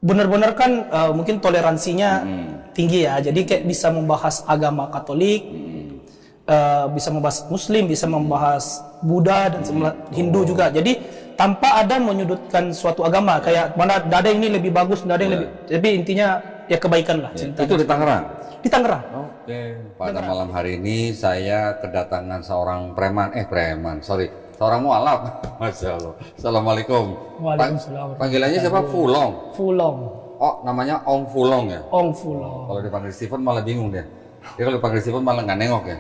benar-benar kan mungkin toleransinya tinggi ya. Jadi kayak bisa membahas agama Katolik, bisa membahas Muslim, bisa membahas Buddha dan Hindu juga. Jadi tanpa ada menyudutkan suatu agama kayak mana ada yang ini lebih bagus, ada yang lebih. Tapi intinya ya kebaikan lah. Itu di Tangerang. Di Tangerang. Oke. Pada malam hari ini saya kedatangan seorang seorang mualaf. Masya Allah. Assalamualaikum. Waalaikumsalam. Panggilannya siapa? Fulong. Fulong. Oh, namanya Ong Fulong ya? Ong Fulong. Kalau dipanggil Steven malah bingung dia. Dia kalau dipanggil Steven malah nggak nengok ya?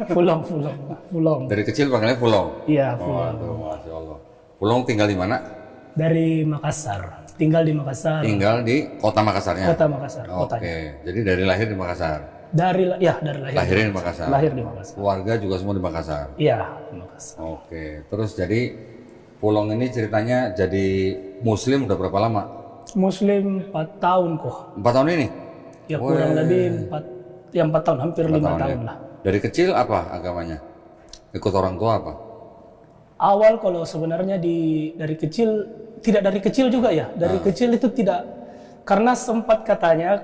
Fulong. Dari kecil panggilnya Fulong? Iya, Oh, Fulong. aduh, Masya Allah. Fulong tinggal di mana? Dari Makassar. Tinggal di Makassar. Tinggal di kota Makassarnya? Kota Makassar. Oke, jadi dari lahir di Makassar? Dari lahir. Lahirnya di Makassar? Lahir di Makassar. Keluarga juga semua di Makassar? Iya, di Makassar. Oke, terus jadi Fulong ini ceritanya jadi Muslim udah berapa lama? Muslim 4 tahun kok. 4 tahun ini? Ya kurang lebih 4 tahun, hampir 5 tahun ya? lah. Dari kecil apa agamanya? Ikut orang tua apa? Awal kalau sebenarnya dari kecil, tidak dari kecil juga ya. Dari kecil itu tidak, karena sempat katanya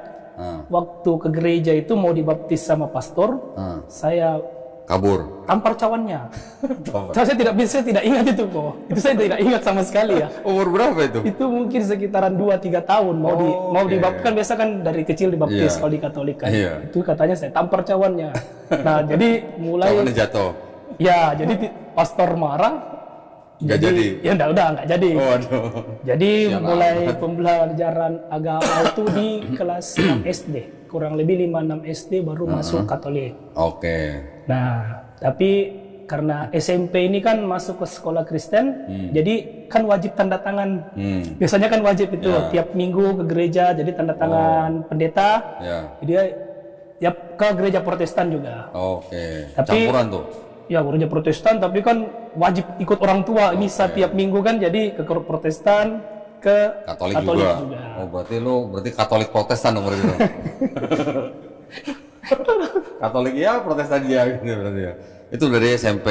waktu ke gereja itu mau dibaptis sama pastor, saya Kabur? tampar cawannya. Saya tidak ingat itu kok. Itu saya tidak ingat sama sekali ya. Umur berapa itu? Itu mungkin sekitaran 2-3 tahun mau dibaptis kan, biasa kan dari kecil dibaptis kalau di Katolik kan. Itu katanya saya tampar cawannya. Nah, jadi mulai Cawannya jatuh? ya, jadi pastor marah. Nggak jadi? Ya nggak jadi. Waduh. Jadi mulai pembelajaran agama itu di kelas 6 SD. Kurang lebih 5-6 SD baru masuk Katolik. Oke. Nah, tapi karena SMP ini kan masuk ke sekolah Kristen, jadi kan wajib tanda tangan. Biasanya kan wajib itu tiap minggu ke gereja, jadi tanda tangan pendeta. Jadi ya ke gereja Protestan juga. Oke. Tapi Campuran tuh? Ya gereja Protestan, tapi kan wajib ikut orang tua. Ini setiap minggu kan, jadi ke Protestan, ke Katolik juga. Oh, berarti Katolik Protestan dong berarti. Katolik ya, Protestan dia gitu berarti ya. Itu dari SMP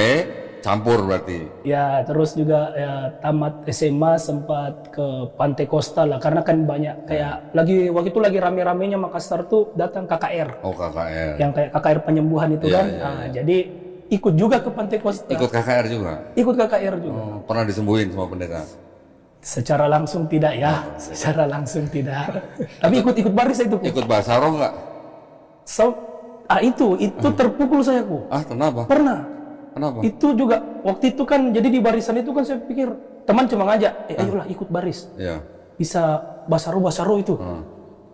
campur berarti. Ya, terus juga ya, tamat SMA sempat ke Pantai Costa lah, karena kan banyak kayak waktu itu lagi rame-ramenya Makassar tuh datang KKR. Oh, KKR. Yang kayak KKR penyembuhan itu kan. Jadi ikut juga ke Pantai Costa. Ikut KKR juga? Ikut KKR juga. Oh, pernah disembuhin sama pendeta? Secara langsung tidak ya, secara langsung tidak. Tapi ikut baris itu. Ikut bahasa roh nggak? Itu terpukul saya kok. Kenapa? Pernah. Kenapa? Itu juga waktu itu kan, jadi di barisan itu kan saya pikir teman cuma ngajak, ayolah ikut baris. Iya. Bisa bahasa roh itu.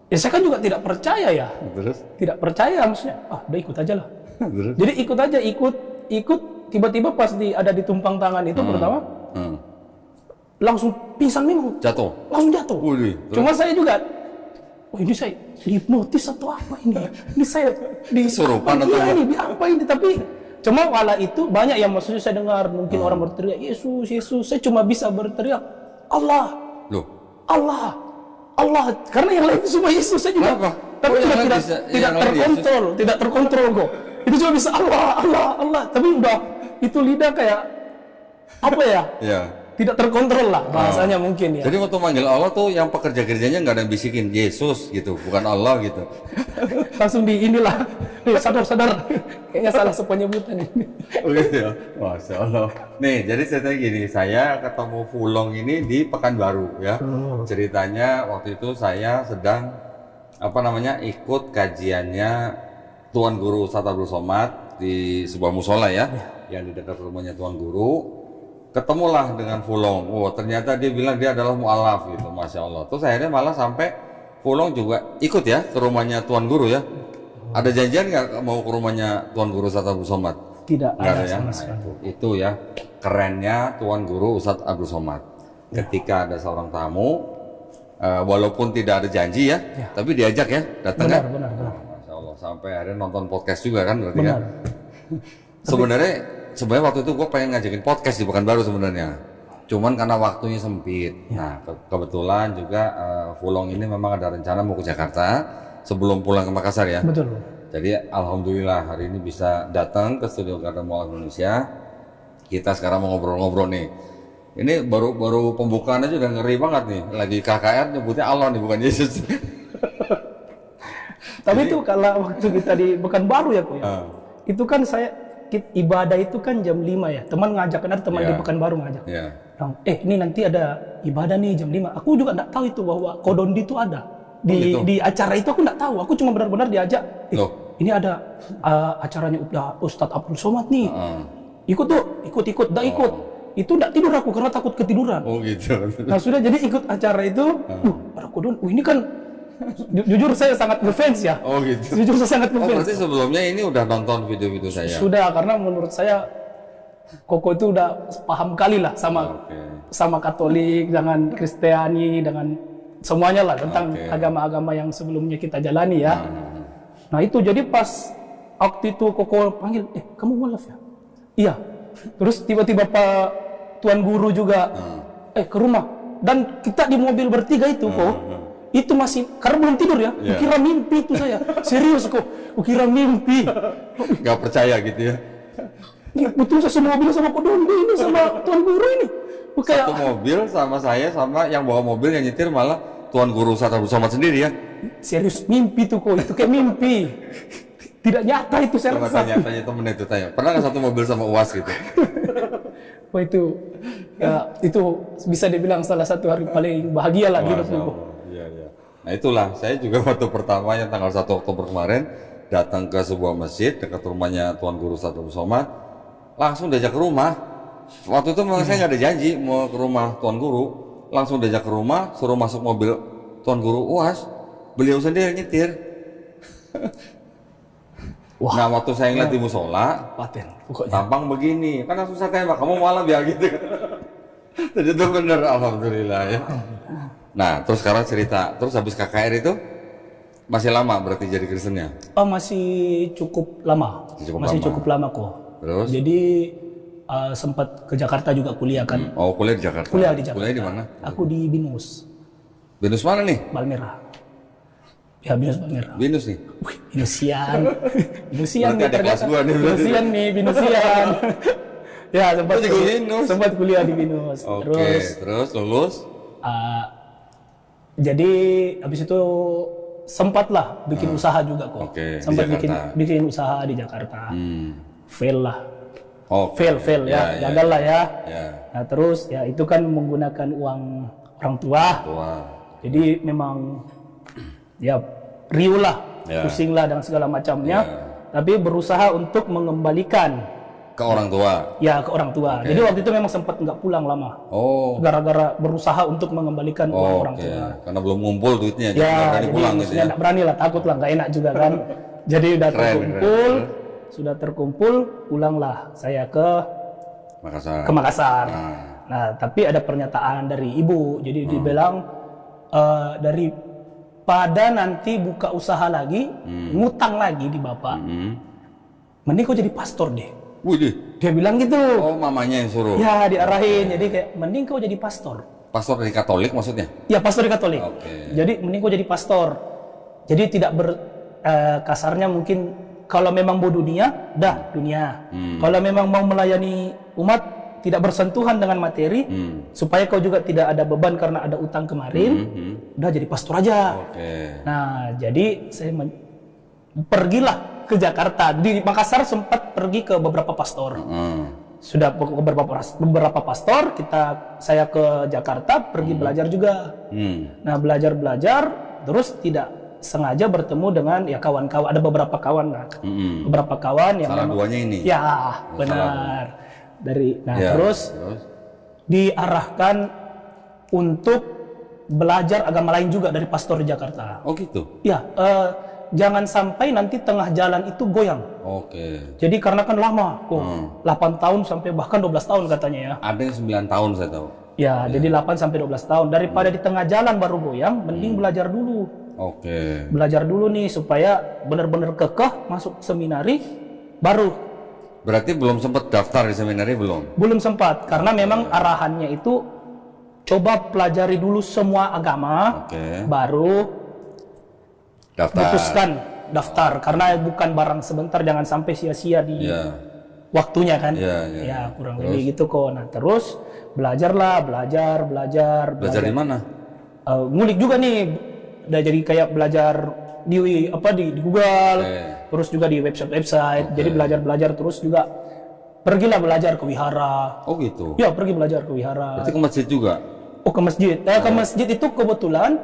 Ya saya kan juga tidak percaya ya. Terus? Tidak percaya, maksudnya udah ikut aja lah. Terus? Jadi ikut tiba-tiba pas ada di tumpang tangan itu pertama langsung pingsan memang. Jatuh? Langsung jatuh. Cuma saya juga, ini saya dihipnotis atau apa ini? Ini saya Surupan atau apa ini? Tapi cuma wala itu banyak yang maksudnya saya dengar mungkin orang berteriak Yesus, Yesus. Saya cuma bisa berteriak Allah. Loh? Allah. Karena yang lain semua Yesus. Saya juga. Kenapa? Tapi tidak terkontrol kok. Itu cuma bisa Allah. Tapi udah itu lidah kayak apa ya? Iya. Tidak terkontrol lah bahasanya mungkin ya. Jadi waktu manggil Allah tuh yang pekerja gerejanya nggak ada yang bisikin Yesus gitu, bukan Allah gitu. Langsung di inilah, sadar. Kayaknya salah sepenyebutan ini. Oh gitu ya? Masya Allah. Nih, jadi ceritanya gini, saya ketemu Fulong ini di Pekanbaru ya. Ceritanya waktu itu saya sedang ikut kajiannya Tuan Guru Ustadz Abdul Somad di sebuah musola ya, yang di dekat rumahnya Tuan Guru. Ketemulah dengan Fulong. Ternyata dia bilang dia adalah mualaf gitu, Masya Allah. Terus akhirnya malah sampai Fulong juga ikut ya ke rumahnya Tuan Guru ya. Ada janjian nggak mau ke rumahnya Tuan Guru Ustadz Abdul Somad? Tidak ada ya. Itu ya kerennya Tuan Guru Ustadz Abdul Somad. Ketika ada seorang tamu, walaupun tidak ada janji ya, tapi diajak ya, datang ya. Benar. Masya Allah, sampai akhirnya nonton podcast juga kan berarti kan. Sebenarnya waktu itu gue pengen ngajakin podcast di Pekanbaru sebenarnya, cuman karena waktunya sempit. Nah kebetulan juga Fulong ini memang ada rencana mau ke Jakarta sebelum pulang ke Makassar ya. Betul. Jadi alhamdulillah hari ini bisa datang ke studio Garda Mualaf Indonesia. Kita sekarang mau ngobrol-ngobrol nih. Ini baru pembukaan aja udah ngeri banget nih. Lagi KKR nyebutnya Allah nih, bukan Yesus. Tapi itu kalau waktu kita di Pekanbaru ya, Ko ya. Itu kan ibadah itu kan jam 5 ya. Teman ngajak, kan ada teman di Pekanbaru ngajak. Ini nanti ada ibadah nih jam 5. Aku juga enggak tahu itu bahwa Kodondi itu ada. Di acara itu aku enggak tahu. Aku cuma benar-benar diajak. Ini ada acaranya Ustadz Abdul Somad nih. Ikut tuh, ikut, dah ikut. Itu enggak tidur aku karena takut ketiduran. Oh gitu. Nah sudah, jadi ikut acara itu, ada Kodon. Ini kan jujur saya sangat ngefans ya. Oh gitu. Jujur saya sangat Oh ngefans. berarti sebelumnya ini udah nonton video-video saya? Sudah, karena menurut saya Koko itu udah paham kali lah sama Katolik, dengan Kristiani, dengan semuanya lah tentang agama-agama yang sebelumnya kita jalani ya. Nah itu jadi pas waktu itu Koko panggil, kamu mualaf ya? Iya. Terus tiba-tiba Pak Tuan Guru juga, ke rumah. Dan kita di mobil bertiga itu kok, itu masih, karena belum tidur ya, kira mimpi itu saya. Serius kok, kira mimpi. Gak percaya gitu ya? Ya, betul, saya semua mobil sama Kodondi ini, sama Tuan Guru ini. Satu mobil sama saya, sama yang bawa mobil yang nyetir malah Tuan Guru Ustadz Abdul Somad sendiri ya? Serius, mimpi tuh kok, itu kayak mimpi. Tidak nyata itu saya rasa. Tanya temen itu, tanya. Pernah nggak satu mobil sama UAS gitu? Wah itu, ya itu bisa dibilang salah satu hari paling bahagia lah di hidupku. Iya. Nah itulah, saya juga waktu pertama yang tanggal 1 Oktober kemarin datang ke sebuah masjid dekat rumahnya Tuan Guru Ustadz Abdul Somad, langsung diajak ke rumah. Waktu itu memang saya nggak ada janji mau ke rumah Tuan Guru, langsung diajak ke rumah, suruh masuk mobil Tuan Guru UAS, beliau sendiri nyetir. Wah. Nah waktu saya ngeliat di musola, tampang begini, kan langsung saya tembak, kamu malam ya gitu. Jadi itu bener, alhamdulillah ya. Nah terus sekarang cerita, terus habis KKR itu masih lama berarti jadi Kristennya? Oh masih cukup lama, cukup lama kok. Terus? Jadi sempat ke Jakarta juga kuliah kan. Oh kuliah di Jakarta? Kuliah di Jakarta. Kuliah di mana? Aku di BINUS. BINUS mana nih? Balmera. Ya BINUS Balmera. BINUS nih? Wih, BINUSian. BINUSian nih ternyata. BINUSian nih, BINUSian. Ya sempat kuliah di BINUS. Terus lulus? Jadi habis itu sempatlah bikin usaha juga kok. Sempat bikin usaha di Jakarta. Fail lah. Fail ya, gagal lah ya. Nah terus ya itu kan menggunakan uang orang tua. Jadi memang ya riuh lah, pusing lah dan segala macamnya. Tapi berusaha untuk mengembalikan ke orang tua. Ya ke orang tua. Jadi waktu itu memang sempat nggak pulang lama. Gara-gara berusaha untuk mengembalikan uang orang tua. Karena belum ngumpul duitnya, jadi nggak berani pulang gitu ya. Nggak berani lah, takut lah, nggak enak juga kan. Jadi udah terkumpul, sudah terkumpul, pulanglah saya ke Makassar. Nah tapi ada pernyataan dari ibu, jadi dibilang daripada nanti buka usaha lagi, ngutang lagi di bapak, mending kau jadi pastor deh. Dia bilang gitu. Oh mamanya yang suruh? Ya diarahin, jadi kayak mending kau jadi pastor. Pastor dari Katolik maksudnya? Ya pastor dari Katolik. Jadi mending kau jadi pastor. Jadi tidak kasarnya mungkin kalau memang mau dunia, dunia. Kalau memang mau melayani umat, tidak bersentuhan dengan materi, supaya kau juga tidak ada beban karena ada utang kemarin, udah jadi pastor aja. Nah, jadi saya pergilah ke Jakarta. Di Makassar sempat pergi ke beberapa pastor. Sudah beberapa pastor, saya ke Jakarta, pergi belajar juga. Nah, belajar, terus tidak sengaja bertemu dengan ya kawan-kawan, ada beberapa kawan lah, beberapa kawan yang salah duanya ini. Ya benar. Terus diarahkan untuk belajar agama lain juga dari pastor di Jakarta. Oh gitu. Ya, jangan sampai nanti tengah jalan itu goyang. Jadi karena kan lama kok, 8 tahun sampai bahkan 12 tahun katanya ya. Ada yang 9 tahun saya tahu. Ya, jadi 8 sampai 12 tahun. Daripada di tengah jalan baru goyang, mending belajar dulu. Belajar dulu nih supaya benar-benar kekeh masuk seminari baru. Berarti belum sempat daftar di seminari belum? Belum sempat karena memang arahannya itu coba pelajari dulu semua agama, baru putuskan daftar karena bukan barang sebentar, jangan sampai sia-sia di waktunya kan. Ya kurang lebih gitu kok. Nah terus belajar Belajar di mana? ngulik juga nih, udah jadi kayak belajar di di Google, terus juga di website. Jadi belajar terus juga pergilah belajar ke wihara. Oh gitu. Ya, pergi belajar ke wihara. Berarti ke masjid juga? Oh, ke masjid. Ke masjid itu kebetulan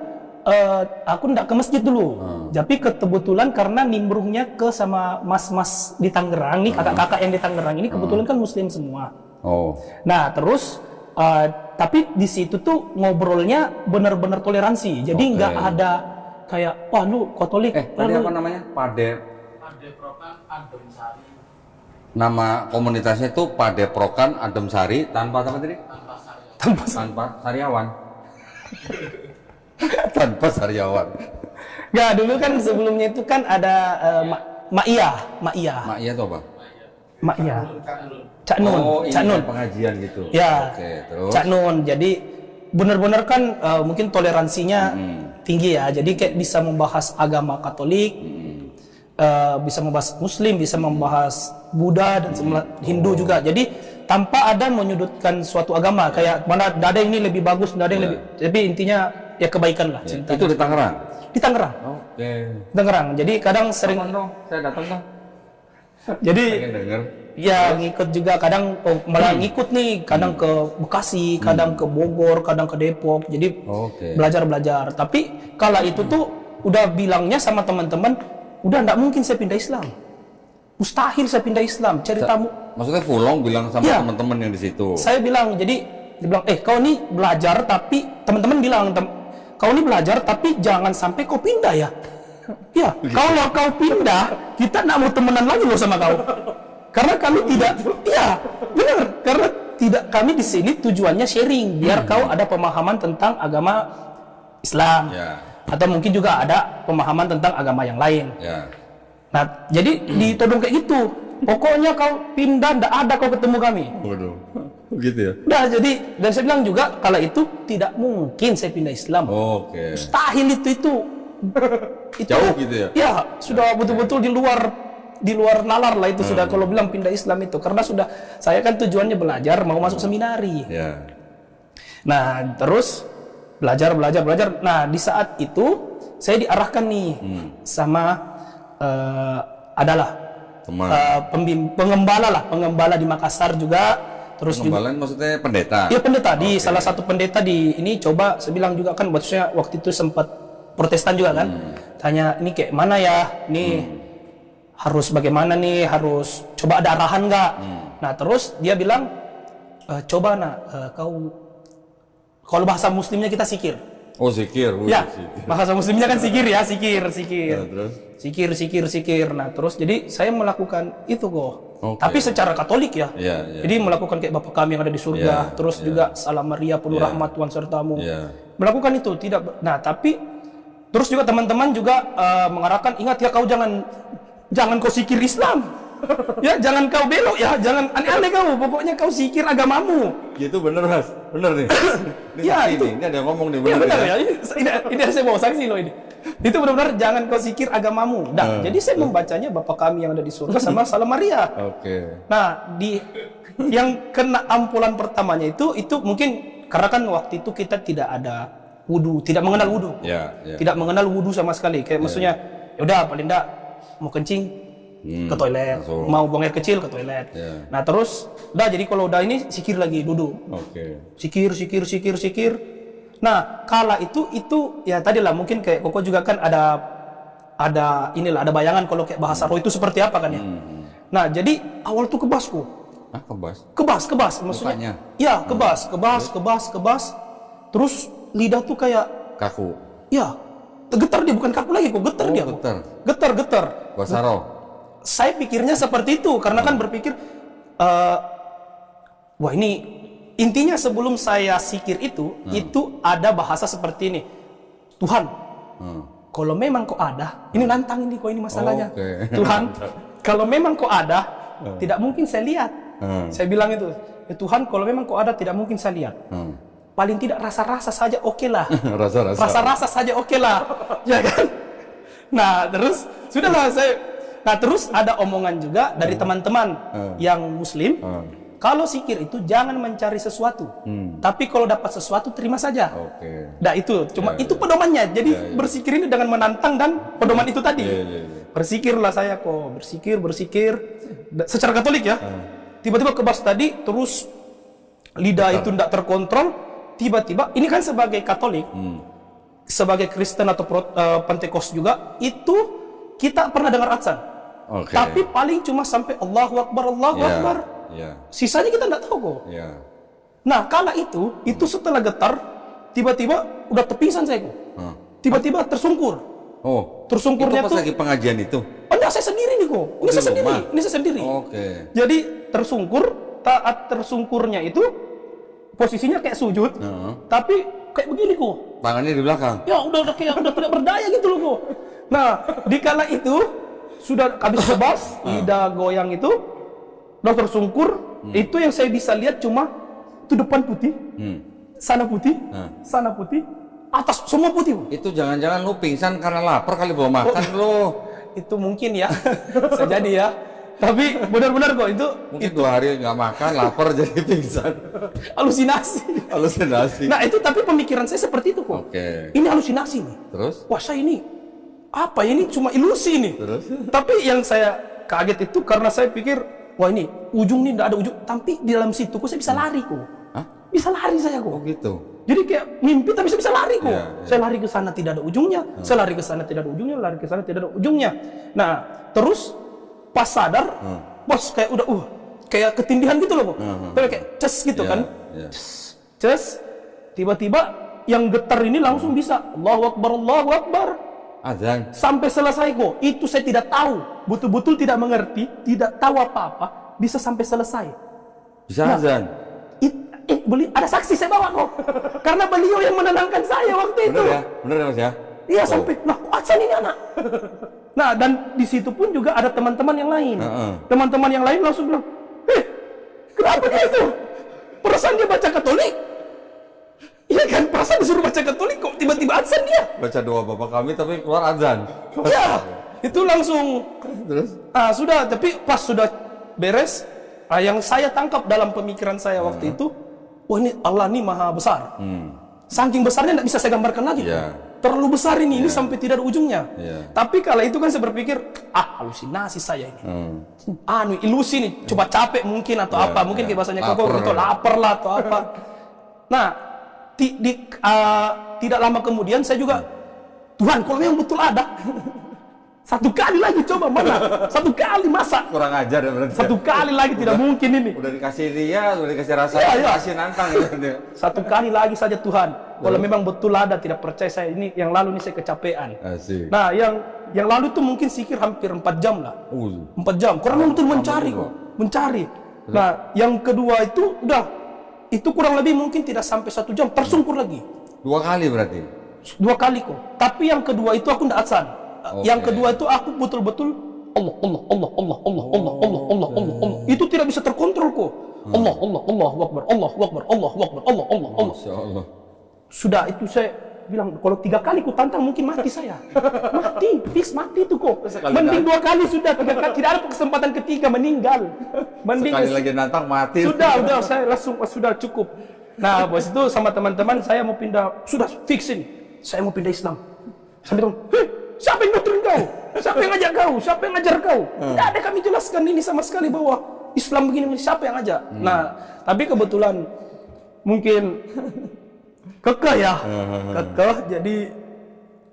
aku nggak ke masjid dulu. Tapi kebetulan karena nimbrungnya ke sama mas-mas di Tangerang nih, kakak-kakak yang di Tangerang ini kebetulan kan muslim semua. Oh. Nah, terus tapi di situ tuh ngobrolnya benar-benar toleransi. Jadi nggak ada kayak wah lu Katolik. Tadi apa namanya? Padeprokan Adem Sari. Nama komunitasnya itu Padeprokan Adem Sari tanpa apa tadi? Tanpa Sariawan. Tanpa Sariawan. Nggak, dulu kan sebelumnya itu kan ada Ma'iyah. Ma'iyah itu apa? Ma'iyah. Cak Nun. Oh, Cak Nun. Pengajian gitu. Ya. Oke, terus. Cak Nun. Jadi benar-benar kan mungkin toleransinya tinggi ya. Jadi kayak bisa membahas agama Katolik, bisa membahas Muslim, bisa membahas Buddha dan Hindu juga. Jadi tanpa ada menyudutkan suatu agama kayak mana ada yang ini lebih bagus, ada yang lebih. Tapi intinya ya kebaikan lah. Cinta. Itu di Tangerang. Di Tangerang. Oke. Tangerang. Jadi kadang sering. Saya datang dong. Jadi Pengen denger. ya ngikut juga kadang malah ngikut nih kadang ke Bekasi, kadang ke Bogor, kadang ke Depok. Jadi belajar. Tapi kala itu tuh udah bilangnya sama teman-teman, udah nggak mungkin saya pindah Islam. Mustahil saya pindah Islam. Ceritamu. Maksudnya Fulong bilang sama teman-teman yang di situ. Saya bilang, jadi dia bilang, kau ini belajar tapi teman-teman bilang, kau ini belajar tapi jangan sampai kau pindah ya. Ya, kalau kau pindah, kita nggak mau temenan lagi loh sama kau. Karena kami tidak, iya benar. Karena tidak, kami di sini tujuannya sharing, biar kau ada pemahaman tentang agama Islam, atau mungkin juga ada pemahaman tentang agama yang lain. Nah, jadi ditodong kayak gitu. Pokoknya kau pindah, ndak ada kau ketemu kami. Waduh, gitu ya. Udah, jadi dan saya bilang juga kala itu tidak mungkin saya pindah Islam. Mustahil itu. Jauh gitu ya. Ya, sudah betul-betul di luar nalar lah itu sudah kalau bilang pindah Islam itu, karena sudah saya kan tujuannya belajar, mau masuk seminari. Nah, terus belajar. Nah, di saat itu saya diarahkan nih sama adalah pengembala di Makassar juga. Terus pengembalaan maksudnya pendeta? Iya, pendeta. Di salah satu pendeta di ini coba saya bilang juga kan, maksudnya waktu itu sempat Protestan juga kan. Tanya ini kayak mana ya? Nih harus bagaimana nih? Harus coba ada arahan nggak? Nah, terus dia bilang coba kau kalau bahasa muslimnya kita sikir. Oh, zikir. Ya, bahasa muslimnya kan sikir ya, sikir. Terus? Sikir. Nah, terus jadi saya melakukan itu kok. Tapi secara Katolik ya. Jadi melakukan kayak Bapa Kami yang ada di surga, terus juga Salam Maria penuh rahmat Tuhan sertamu. Melakukan itu tidak. Nah, tapi terus juga teman-teman juga mengarahkan, ingat ya, kau jangan kau sikir Islam. Ya, jangan kau belok ya, jangan aneh-aneh kau. Pokoknya kau sikir agamamu. Gitu bener, Mas. Bener nih. Ya, itu. Ini ada yang ngomong nih, bener. Ya, bener ya. Ini saya bawa saksi loh ini. Itu benar-benar jangan kau sikir agamamu. Nah, jadi saya membacanya Bapa Kami yang ada di surga sama Salam Maria. Nah, yang kena ampulan pertamanya itu mungkin karena kan waktu itu kita tidak ada wudu, tidak mengenal wudu. Tidak mengenal wudu sama sekali. Kayak maksudnya, yaudah paling enggak mau kencing ke toilet, mau buang air kecil ke toilet. Nah, terus udah, jadi kalau udah ini sikir lagi, duduk. Sikir. Nah, kala itu ya tadi lah, mungkin kayak Koko juga kan ada bayangan kalau kayak bahasa roh itu seperti apa kan ya. Nah, jadi awal tuh kebas kok. Kebas maksudnya. Ya, kebas. Terus lidah tuh kayak kaku. Ya, getar dia, bukan kaku lagi kok, getar dia. Getar. Bahasa roh. Saya pikirnya seperti itu karena kan berpikir wah, ini intinya sebelum saya sikir itu ada bahasa seperti ini. Tuhan, kalau memang kau ada, ini nantang ini kok, ini masalahnya. Tuhan, kalau memang kau ada, tidak mungkin saya lihat. Saya bilang itu, ya Tuhan, kalau memang kau ada, tidak mungkin saya lihat. Paling tidak rasa-rasa saja oke lah. Rasa-rasa saja oke lah. Ya kan? Nah, terus sudahlah saya. Nah, terus ada omongan juga dari teman-teman yang muslim. kalau zikir itu jangan mencari sesuatu, tapi kalau dapat sesuatu terima saja. Oke. Nah itu cuma itu pedomannya. Jadi berzikir ini dengan menantang dan pedoman itu tadi. Berzikirlah saya kok, berzikir. Secara Katolik ya. Tiba-tiba kebas tadi, terus lidah itu tidak terkontrol. Tiba-tiba ini kan sebagai Katolik, sebagai Kristen atau Pentekost juga, itu kita pernah dengar azan. Tapi paling cuma sampai Allahu Akbar, Allahu Akbar. Sisanya kita tidak tahu kok. Nah kala itu setelah getar, tiba-tiba udah terpingsan saya kok. Tiba-tiba tersungkur. Tersungkurnya itu pas lagi pengajian itu? Oh enggak, saya sendiri nih kok. Ini saya sendiri. Jadi tersungkur, taat tersungkurnya itu posisinya kayak sujud, tapi kayak begini kok. Tangannya di belakang? Ya udah tidak berdaya gitu loh kok. Nah di kala itu sudah habis kebas, lidah goyang itu, udah tersungkur, itu yang saya bisa lihat cuma itu depan putih, sana putih, sana putih, atas semua putih. Itu jangan-jangan lu pingsan karena lapar kali belum makan lu. Itu mungkin ya, bisa jadi ya. Tapi benar-benar kok itu. Mungkin 2 hari nggak makan, lapar jadi pingsan. Halusinasi. Nah itu tapi pemikiran saya seperti itu kok. Ini halusinasi nih. Terus? Wah saya ini apa ini cuma ilusi nih. Terus? Tapi yang saya kaget itu karena saya pikir wah ini ujung nih tidak ada ujung. Tapi di dalam situ kok saya bisa lari kok. Bisa lari saya kok. Gitu. Jadi kayak mimpi tapi saya bisa lari kok. Saya lari ke sana tidak ada ujungnya. Saya lari ke sana tidak ada ujungnya. Lari ke sana tidak ada ujungnya. Nah terus pas sadar, bos kayak udah kayak ketindihan gitu loh kok. Kayak ces gitu kan. Ces. Tiba-tiba yang getar ini langsung bisa Allahu Akbar, Allahu Akbar. Azan. Sampai selesai kok. Itu saya tidak tahu. Betul-betul tidak mengerti, tidak tahu apa-apa, bisa sampai selesai. Bisa azan. Ada saksi saya bawa kok. Karena beliau yang menenangkan saya waktu itu. Bener ya Mas ya? Iya sampai, lah kok azan ini anak? Nah dan di situ pun juga ada teman-teman yang lain. Teman-teman yang lain langsung bilang, kenapa gitu? Perasaan dia baca Katolik. Iya kan, perasaan disuruh baca Katolik kok tiba-tiba azan dia. Baca doa Bapak kami tapi keluar azan. Iya, itu langsung. Terus? Sudah, tapi pas sudah beres, yang saya tangkap dalam pemikiran saya waktu itu, wah ini Allah ini maha besar. Saking besarnya tidak bisa saya gambarkan lagi. Terlalu besar ini sampai tidak ada ujungnya. Tapi kala itu kan saya berpikir, halusinasi saya ini. Ilusi nih, coba capek mungkin atau apa. Mungkin kayak bahasanya kok betul lapar lah atau apa. Nah, tidak lama kemudian saya juga, Tuhan kalau memang betul ada. Satu kali lagi coba mana? Satu kali masa? Kurang ajar ya berarti. Satu kali lagi tidak mungkin ini. Udah dikasih dia, udah dikasih rasa, kasih nantang gitu. Satu kali lagi saja Tuhan. Kalau memang betul ada, tidak percaya saya ini yang lalu ini saya kecapean. Nah, yang lalu itu mungkin sikir hampir 4 jam lah. 4 jam. Kurang betul mencari kok. Mencari. Nah, yang kedua itu udah itu kurang lebih mungkin tidak sampai 1 jam tersungkur lagi. 2 kali berarti. 2 kali kok. Tapi yang kedua itu aku tidak azan. Yang kedua itu aku betul-betul Allah. Itu tidak bisa terkontrol kok. Allahu Akbar. Sudah itu saya bilang kalau 3 kali ku tantang mungkin mati saya. Fix mati itu kok. Mending 2 kali sudah, 3 kali tidak ada kesempatan ketiga meninggal. Mending sekali lagi nantang mati. Sudah saya langsung sudah cukup. Nah, bos itu sama teman-teman saya mau pindah, sudah fix ini. Saya mau pindah Islam. Sampai bilang, siapa yang doktrin kau? Siapa yang ngajak kau? Siapa yang ngajar kau? Tidak ada kami jelaskan ini sama sekali bahwa Islam begini, siapa yang ngajak? Nah, tapi kebetulan mungkin kekeh ya, kekeh. Jadi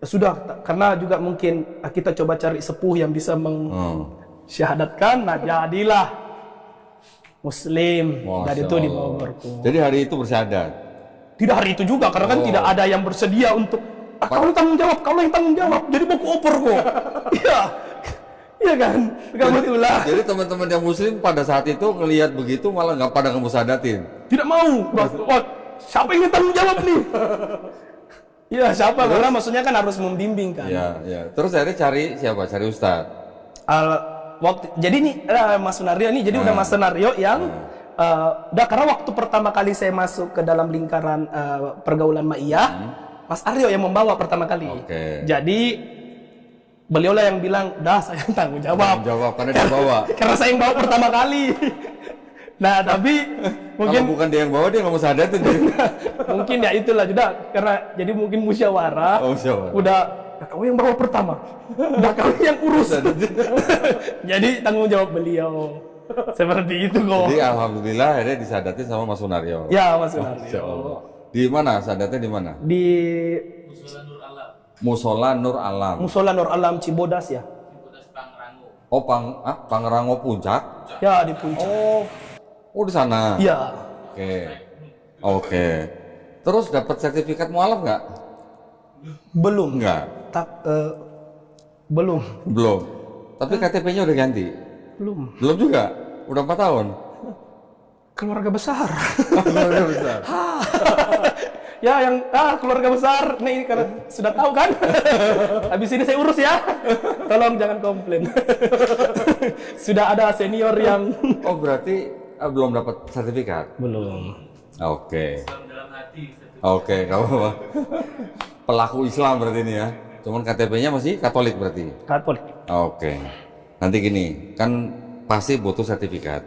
sudah, karena juga mungkin kita coba cari sepuh yang bisa mensyahadatkan. Nah, jadilah Muslim. Dan itu di Bogorku. Jadi hari itu bersyahadat? Tidak hari itu juga, karena kan tidak ada yang bersedia untuk kau yang tanggung jawab, jadi buku opor kok. Iya kan? Begitulah. Jadi teman-teman yang Muslim pada saat itu ngelihat begitu malah nggak pada ngemusadatin. Tidak mau. Wah, siapa yang tanggung jawab nih? Iya, siapa? Karena maksudnya kan harus membimbing kan. Iya. Terus akhirnya cari siapa? Cari Ustadz. Jadi nih Mas Sunario nih, jadi udah Mas Sunario yang udah, karena waktu pertama kali saya masuk ke dalam lingkaran pergaulan Ma'iyah, Mas Aryo yang membawa pertama kali. Jadi beliaulah yang bilang, dah saya tanggung jawab. Karena dia bawa. Karena saya yang bawa pertama kali. Nah, tapi mungkin Kalau bukan dia yang bawa, dia nggak mau sadar tuh. mungkin ya itulah juga karena jadi mungkin musyawarah. Oh, musyawarah. Udah ya kau yang bawa pertama. Udah kau yang urus. Jadi tanggung jawab beliau. Seperti itu kok. Jadi alhamdulillah akhirnya disadatin sama Mas Sunaryo. Ya, Mas Masya Sunaryo. Allah. Di mana sadatnya di mana? Di Musola Nur Alam. Musola Nur Alam Cibodas ya. Oh, Pangrango Puncak. Ya, di puncak. Oh di sana. Iya. Oke. Terus dapat sertifikat mualaf nggak? Belum. Nggak. Belum. Belum. Tapi KTP-nya udah ganti. Belum. Belum juga. Udah 4 tahun. Keluarga besar. Keluarga besar. Ya, yang keluarga besar. Nih karena sudah tahu kan. Habis ini saya urus ya. Tolong jangan komplain. Sudah ada senior yang Oh berarti belum dapat sertifikat? belum. Oke. Oke, kamu pelaku Islam berarti ini ya. Cuman KTP-nya masih Katolik berarti. Katolik. Oke. Nanti gini, kan pasti butuh sertifikat.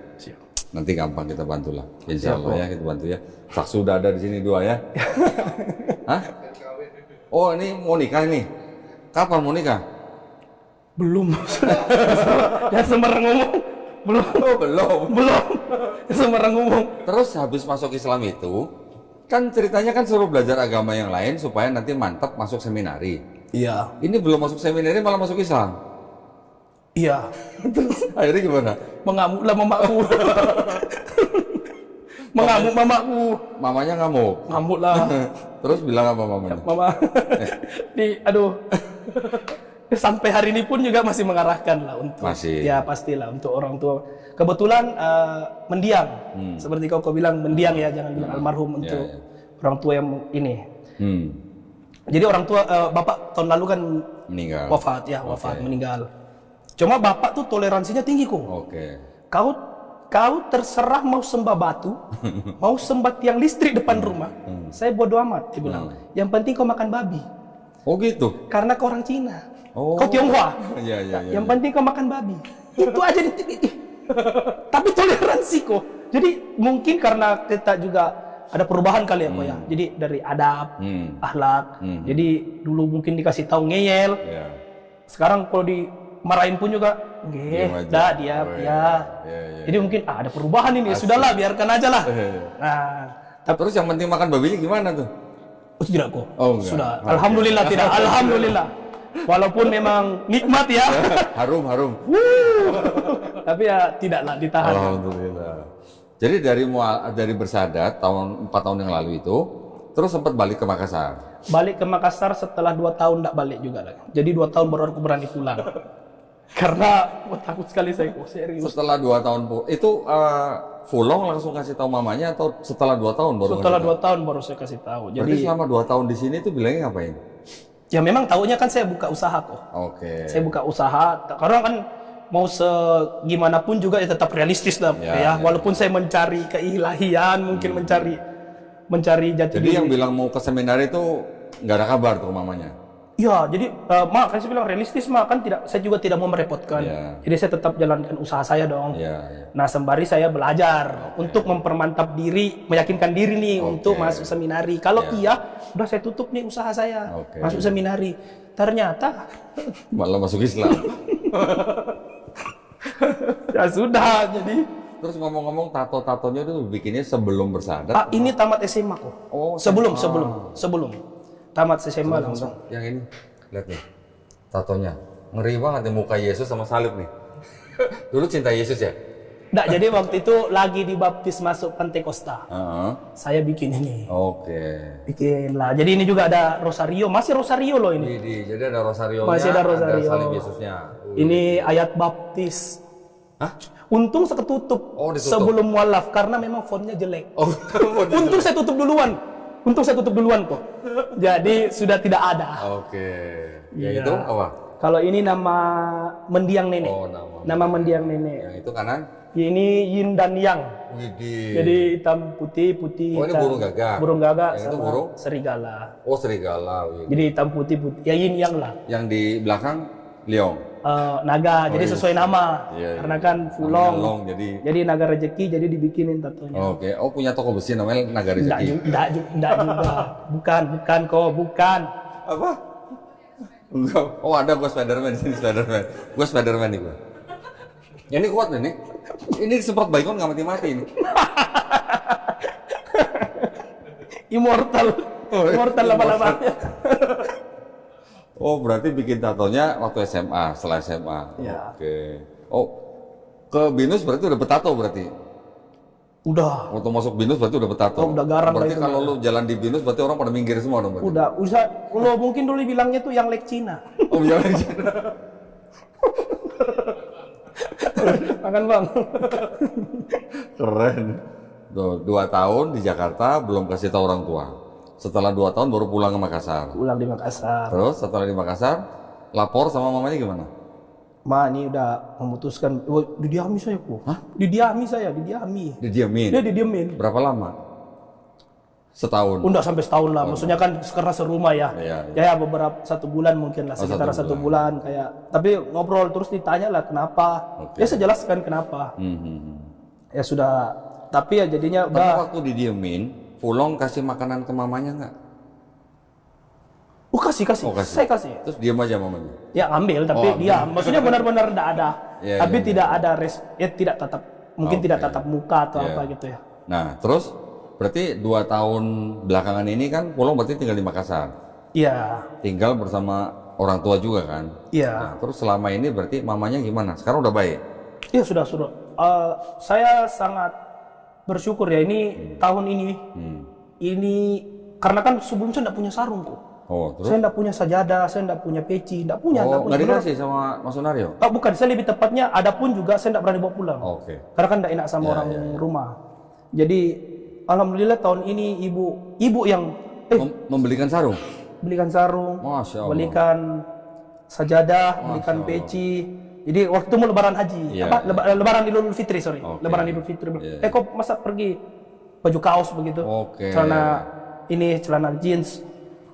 Nanti gampang kita bantu lah. Insya Allah ya kita bantu ya. Saksi udah ada di sini 2 ya. Hah? Oh ini mau nikah nih. Kapan mau nikah? Belum. Ya sembarang ngomong. Belum. Oh, belum. Belum. Sembarang ngomong. Terus habis masuk Islam itu, kan ceritanya kan suruh belajar agama yang lain supaya nanti mantap masuk seminari. Iya. Ini belum masuk seminari malah masuk Islam. Iya. Terus akhirnya gimana? Mengamuklah mamaku. Mengamuk mamaku. Mamanya ngamuk. Ngamuk lah. Terus bilang apa mamanya? Mama. Aduh. Sampai hari ini pun juga masih mengarahkan lah untuk. Masih. Ya pastilah untuk orang tua. Kebetulan mendiang. Seperti kau bilang mendiang ya, jangan bilang almarhum untuk orang tua yang ini. Jadi orang tua bapak tahun lalu kan Meninggal. wafat ya, meninggal. Cuma bapak tuh toleransinya tinggi kok. Oke. Kau terserah mau sembah batu, mau sembah tiang listrik depan rumah. Saya bodo amat, dia bilang. Yang penting kau makan babi. Oh gitu. Karena kau orang Cina. Oh. Kau Tionghoa. Iya. Yang penting kau makan babi. Itu aja tapi toleransi kok. Jadi mungkin karena kita juga ada perubahan kali ya kok ya. Jadi dari adab, akhlak. Jadi dulu mungkin dikasih tahu ngeyel. Iya. Sekarang kalau dimarahin pun juga nggih, dah diam ya. Jadi mungkin ada perubahan ini. Sudahlah, biarkan aja lah. Nah, Terus yang penting makan babinya gimana tuh? tidak kok. Oh, enggak. Sudah. Alhamdulillah tidak. Alhamdulillah. Walaupun memang nikmat ya. Harum. Tapi ya tidaklah ditahan. Alhamdulillah. Jadi dari bersadat tahun 4 tahun yang lalu itu, terus sempat balik ke Makassar. Balik ke Makassar setelah 2 tahun tidak balik juga lagi. Jadi 2 tahun baru aku berani pulang. Karena takut sekali saya kok, serius. Setelah 2 tahun itu Fulong langsung kasih tahu mamanya atau setelah 2 tahun baru? Setelah 2 tahun baru saya kasih tahu. Jadi selama 2 tahun di sini tuh bilangnya ngapain? Ya memang tahunya kan saya buka usaha kok. Oke. Saya buka usaha, karena kan mau gimana pun juga ya tetap realistis lah ya. Walaupun saya mencari keilahian, mungkin mencari jati Jadi diri. yang bilang mau ke seminar itu nggak ada kabar tuh mamanya? Ya, jadi mak kan saya bilang realistis mak kan tidak, saya juga tidak mau merepotkan. Jadi saya tetap jalankan usaha saya dong. Nah sembari saya belajar untuk mempermantap diri, meyakinkan diri nih untuk masuk seminari. Kalau iya, udah saya tutup nih usaha saya, masuk seminari. Ternyata malah masuk Islam. Ya sudah, jadi. Terus ngomong-ngomong tato-tatonya itu bikinnya sebelum bersadat? Ini tamat SMA kok. Oh, sebelum tamat SMA langsung. Yang ini, lihat nih, tatonya. Ngeri banget nih muka Yesus sama salib nih. Dulu cinta Yesus ya? Nggak, jadi waktu itu lagi dibaptis masuk Pantekosta. Saya bikin ini. Bikin lah. Jadi ini juga ada rosario, masih rosario loh ini. Jadi ada rosario-nya, masih ada rosario. Ada salib Yesusnya. Ini ayat baptis. Hah? Untung saya tutup sebelum mualaf karena memang fontnya jelek. Untung saya tutup duluan kok. Jadi sudah tidak ada. Yang itu apa? Kalau ini nama mendiang nenek. Nama mendiang nenek. Yang itu kanan? Ini yin dan yang. Jadi hitam putih. Oh, ini burung gagak. Burung gagak yang sama itu burung? Serigala. Oh, serigala. Jadi hitam putih. Ya yin yang lah. Yang di belakang? Liong. Naga, jadi sesuai nama. Iya, Karena kan Fulong. Long, Jadi naga rezeki, jadi dibikinin tatonya. Oke. Oh, punya toko besi namanya Naga Rezeki. Enggak juga. Bukan kok. Apa? Enggak. Oh, ada gua Spiderman di sini, Spiderman. Gua Spiderman nih gua. Ya, ini kuat nih. Ini semprot baygon nggak mati-mati ini. Immortal lama-lamanya. Oh, berarti bikin tatonya waktu SMA, setelah SMA. Ya. Oke. Oh, ke BINUS berarti udah betato berarti. Udah. Waktu masuk BINUS berarti udah betato. Oh, udah garang berarti lah itu. kalau lu jalan di BINUS berarti orang pada minggir semua dong berarti. Udah. Lo mungkin dulu bilangnya tuh yang lek Cina. Oh, jalan di Cina. Makan bang. Keren. Tuh, 2 tahun di Jakarta belum kasih tahu orang tua. Setelah 2 tahun baru pulang ke Makassar. Pulang di Makassar. Terus setelah di Makassar, lapor sama mamanya gimana? Ma ini udah memutuskan. Didiami saya kok. Hah? Didiami. Didiamin. Dia didiemin. Berapa lama? Setahun. Udah sampai setahun lah. Maksudnya kan karena serumah ya. Iya. Ya beberapa 1 bulan mungkin lah, sekitar 1 bulan kayak. Tapi ngobrol terus ditanya lah kenapa. Oke. Ya saya jelaskan kenapa. Ya sudah. Tapi ya jadinya Tapi udah. waktu didiemin, Fulong kasih makanan ke mamanya nggak? Kasih. Oh, kasih. Saya kasih. Terus diam aja mamanya? Ya ngambil tapi diam. Maksudnya benar-benar tidak ada. Iya, Tapi iya, tidak ada tidak tatap. Mungkin tidak Oke. tatap muka atau Iya. apa gitu ya. Nah, terus berarti 2 tahun belakangan ini kan Fulong berarti tinggal di Makassar. Iya. Tinggal bersama orang tua juga kan? Iya. Nah, terus selama ini berarti mamanya gimana? Sekarang udah baik? Iya sudah. Saya sangat bersyukur ya ini tahun ini. Ini karena kan sebelum saya tidak punya sarung kok. Oh, terus? Saya tidak punya sajadah, saya tidak punya peci, tidak punya. Oh, nggak dikasih sama Mas Sunario? Bukan, saya lebih tepatnya ada pun juga saya tidak berani bawa pulang. Oke. Karena kan tidak enak sama orang rumah. Jadi alhamdulillah tahun ini ibu yang Membelikan sarung? belikan sarung, Masya Allah. belikan sajadah, belikan peci. Jadi waktu mau lebaran haji, Iya, lebaran Idul Fitri, sorry. Oke. Lebaran Idul Fitri. Iya. Kok masa pergi baju kaos begitu? Oke. Celana jeans.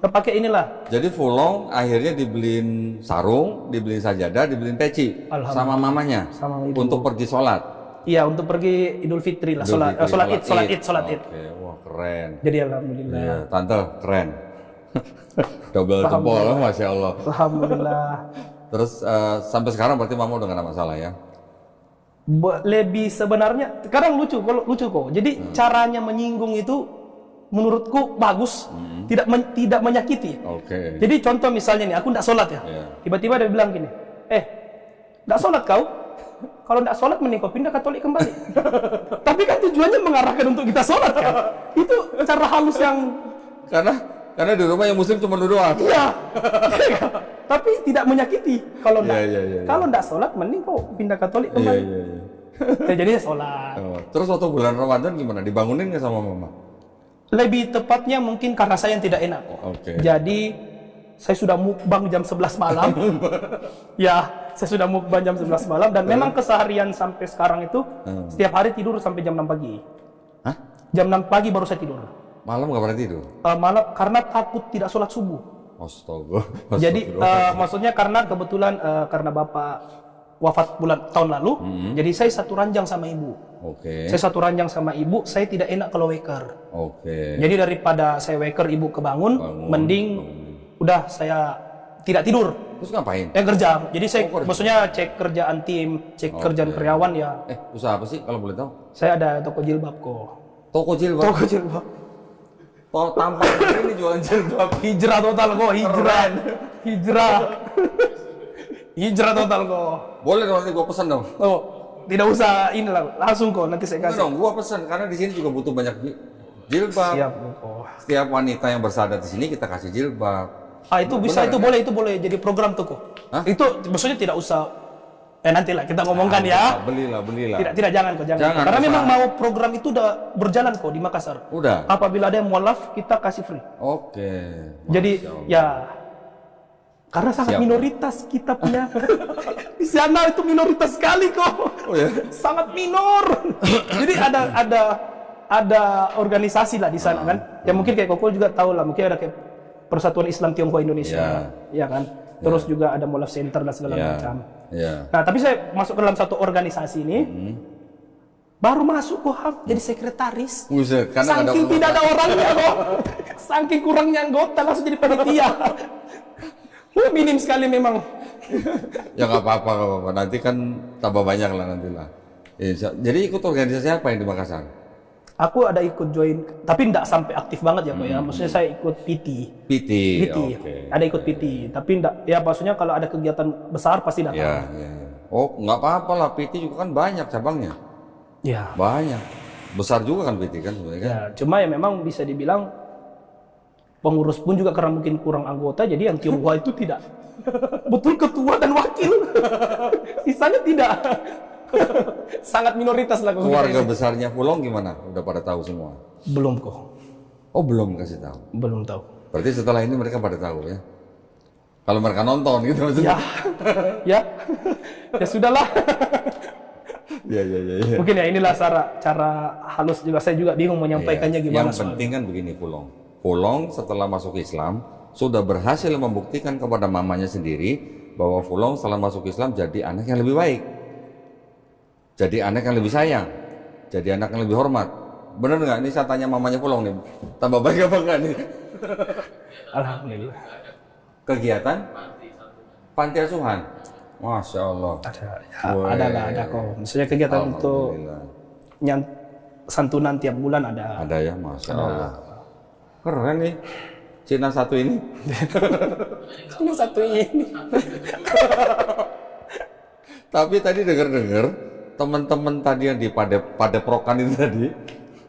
Pakai inilah. Jadi Fulong akhirnya dibeliin sarung, dibeliin sajadah, dibeliin peci sama mamanya Sama ibu. untuk pergi sholat. Iya, untuk pergi Idul Fitri lah, sholat Id. Oke, wah keren. Jadi alhamdulillah. Iya, tante keren. Double jempol, masya Allah. Alhamdulillah. Terus sampai sekarang berarti mama udah gak ada masalah ya? Lebih sebenarnya, sekarang lucu kok. Jadi caranya menyinggung itu menurutku bagus, tidak menyakiti. Oke. Jadi contoh misalnya nih, aku tidak sholat ya. Iya. Tiba-tiba dia bilang gini, tidak sholat kau? Kalau tidak sholat mending kau pindah Katolik kembali. Tapi kan tujuannya mengarahkan untuk kita sholat kan? Itu cara halus yang Karena di rumah yang muslim cuma lu doang. iya. Tapi tidak menyakiti. Kalau tidak Iya. kalau tidak sholat mending kau pindah Katolik Iya, kembali. iya. Ya, jadinya sholat. Oh, terus waktu bulan Ramadan gimana? Dibangunin nggak sama mama? Lebih tepatnya mungkin karena saya yang tidak enak. Oke. Jadi saya sudah mukbang jam 11 malam. Ya, saya sudah mukbang jam 11 malam dan memang keseharian sampai sekarang itu setiap hari tidur sampai jam 6 pagi. Hah? Jam 6 pagi baru saya tidur. Malam nggak pernah tidur? Malam karena takut tidak sholat subuh. Astaga. Jadi maksudnya karena kebetulan karena bapak wafat tahun lalu, jadi saya satu ranjang sama ibu. Oke. Saya satu ranjang sama ibu, saya tidak enak kalau waker. Oke. Jadi daripada saya waker ibu kebangun, mending udah saya tidak tidur. Terus ngapain? Kerja. Jadi saya kerja. maksudnya cek kerjaan tim, cek kerjaan karyawan ya. Usaha apa sih kalau boleh tahu? Saya ada toko jilbab kok. Toko jilbab. Toko jilbab. Oh, tampang ini jualan jilbab. Hijrah total kok, hijrah total kok. Boleh dong, nanti gua pesan dong. Oh, tidak usah inilah, langsung kok nanti saya Enggak kasih. dong, gua pesan karena di sini juga butuh banyak jilbab. Siap kok. Setiap wanita yang bersandar di sini kita kasih jilbab. Itu bisa, itu boleh jadi program tuh kok. Hah? Itu maksudnya tidak usah. Nantilah kita ngomongkan ya. Belilah. Tidak jangan kok, jangan. Karena memang mau program itu udah berjalan kok di Makassar. Udah. Apabila ada yang mualaf kita kasih free. Oke. Jadi Masya Allah. ya karena sangat Siap. minoritas kita punya di sana itu minoritas sekali kok. Oh ya. Sangat minor. Jadi ada organisasi lah di sana kan. Ya mungkin kayak Koko juga tahu lah, mungkin ada kayak Persatuan Islam Tionghoa Indonesia. Ya kan. terus juga ada Molaf Center dan segala macam. Ya. Nah, tapi saya masuk ke dalam satu organisasi ini, baru masuk kok jadi sekretaris. Buset, karena Saking tidak ada orangnya kok, saking kurangnya anggota langsung jadi panitia. Minim sekali memang. Ya nggak apa-apa. Nanti kan tambah banyak lah nantilah. Jadi ikut organisasi apa yang di Makassar? Aku ada ikut join, tapi tidak sampai aktif banget ya kok ya. Maksudnya saya ikut PT. PT. PT. Ada ikut PT, tapi enggak, ya maksudnya kalau ada kegiatan besar pasti datang. Ya. Oh, nggak apa-apa lah. PT juga kan banyak cabangnya. Ya. Banyak. Besar juga kan PT kan sebenarnya. Ya, cuma ya memang bisa dibilang pengurus pun juga karena mungkin kurang anggota, jadi yang Tionghoa itu tidak betul ketua dan wakil. Sisanya tidak. Sangat minoritas lah. Keluarga besarnya Fulong gimana? Udah pada tahu semua? Belum kok. Oh, belum kasih tahu. Belum tahu. Berarti setelah ini mereka pada tahu ya? Kalau mereka nonton gitu maksudnya? Ya sudahlah. Ya. Mungkin ya inilah cara halus juga, saya juga bingung menyampaikannya gimana. Yang penting kan begini Fulong. Fulong setelah masuk Islam sudah berhasil membuktikan kepada mamanya sendiri bahwa Fulong setelah masuk Islam jadi anak yang lebih baik. Jadi anak yang lebih sayang, jadi anak yang lebih hormat. Bener nggak? Ini saya tanya mamanya Fulong nih, tambah baik apa enggak nih? Alhamdulillah. Kegiatan panti asuhan, Masya Allah. Ada kok. Maksudnya kegiatan untuk santunan tiap bulan ada. Ada ya, Masya Allah. Keren nih, Cina satu ini. Cina satu ini. Tapi tadi dengar teman-teman tadi yang di Padeprokan itu tadi,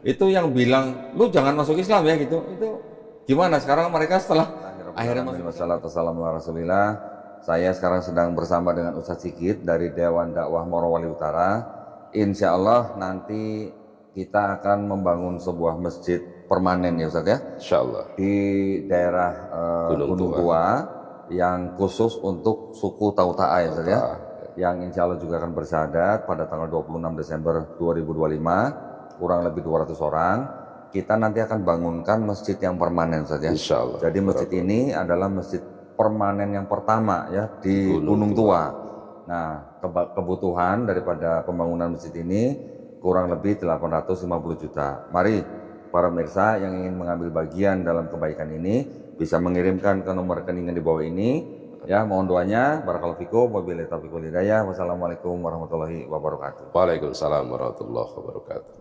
itu yang bilang lu jangan masuk Islam ya gitu. Itu gimana sekarang mereka setelah akhirnya masuk Assalamualaikum. Saya sekarang sedang bersama dengan Ustadz Sigit dari Dewan Dakwah Morowali Utara. Insya Allah nanti kita akan membangun sebuah masjid permanen ya Ustadz ya. Insya Allah. Di daerah Gunung Tua yang khusus untuk suku Tauta'a ya Ustadz ya. Yang insya Allah juga akan bersyahadat pada tanggal 26 Desember 2025, kurang lebih 200 orang. Kita nanti akan bangunkan masjid yang permanen saja. Insya Allah. Jadi masjid ini adalah masjid permanen yang pertama ya di Gunung Tua. Nah, kebutuhan daripada pembangunan masjid ini kurang lebih 850 juta. Mari para pemirsa yang ingin mengambil bagian dalam kebaikan ini bisa mengirimkan ke nomor rekening yang di bawah ini. Ya, mohon doanya. Barakallahu fikum, wabillahi taufiq wal hidayah. Wassalamualaikum warahmatullahi wabarakatuh. Waalaikumsalam warahmatullahi wabarakatuh.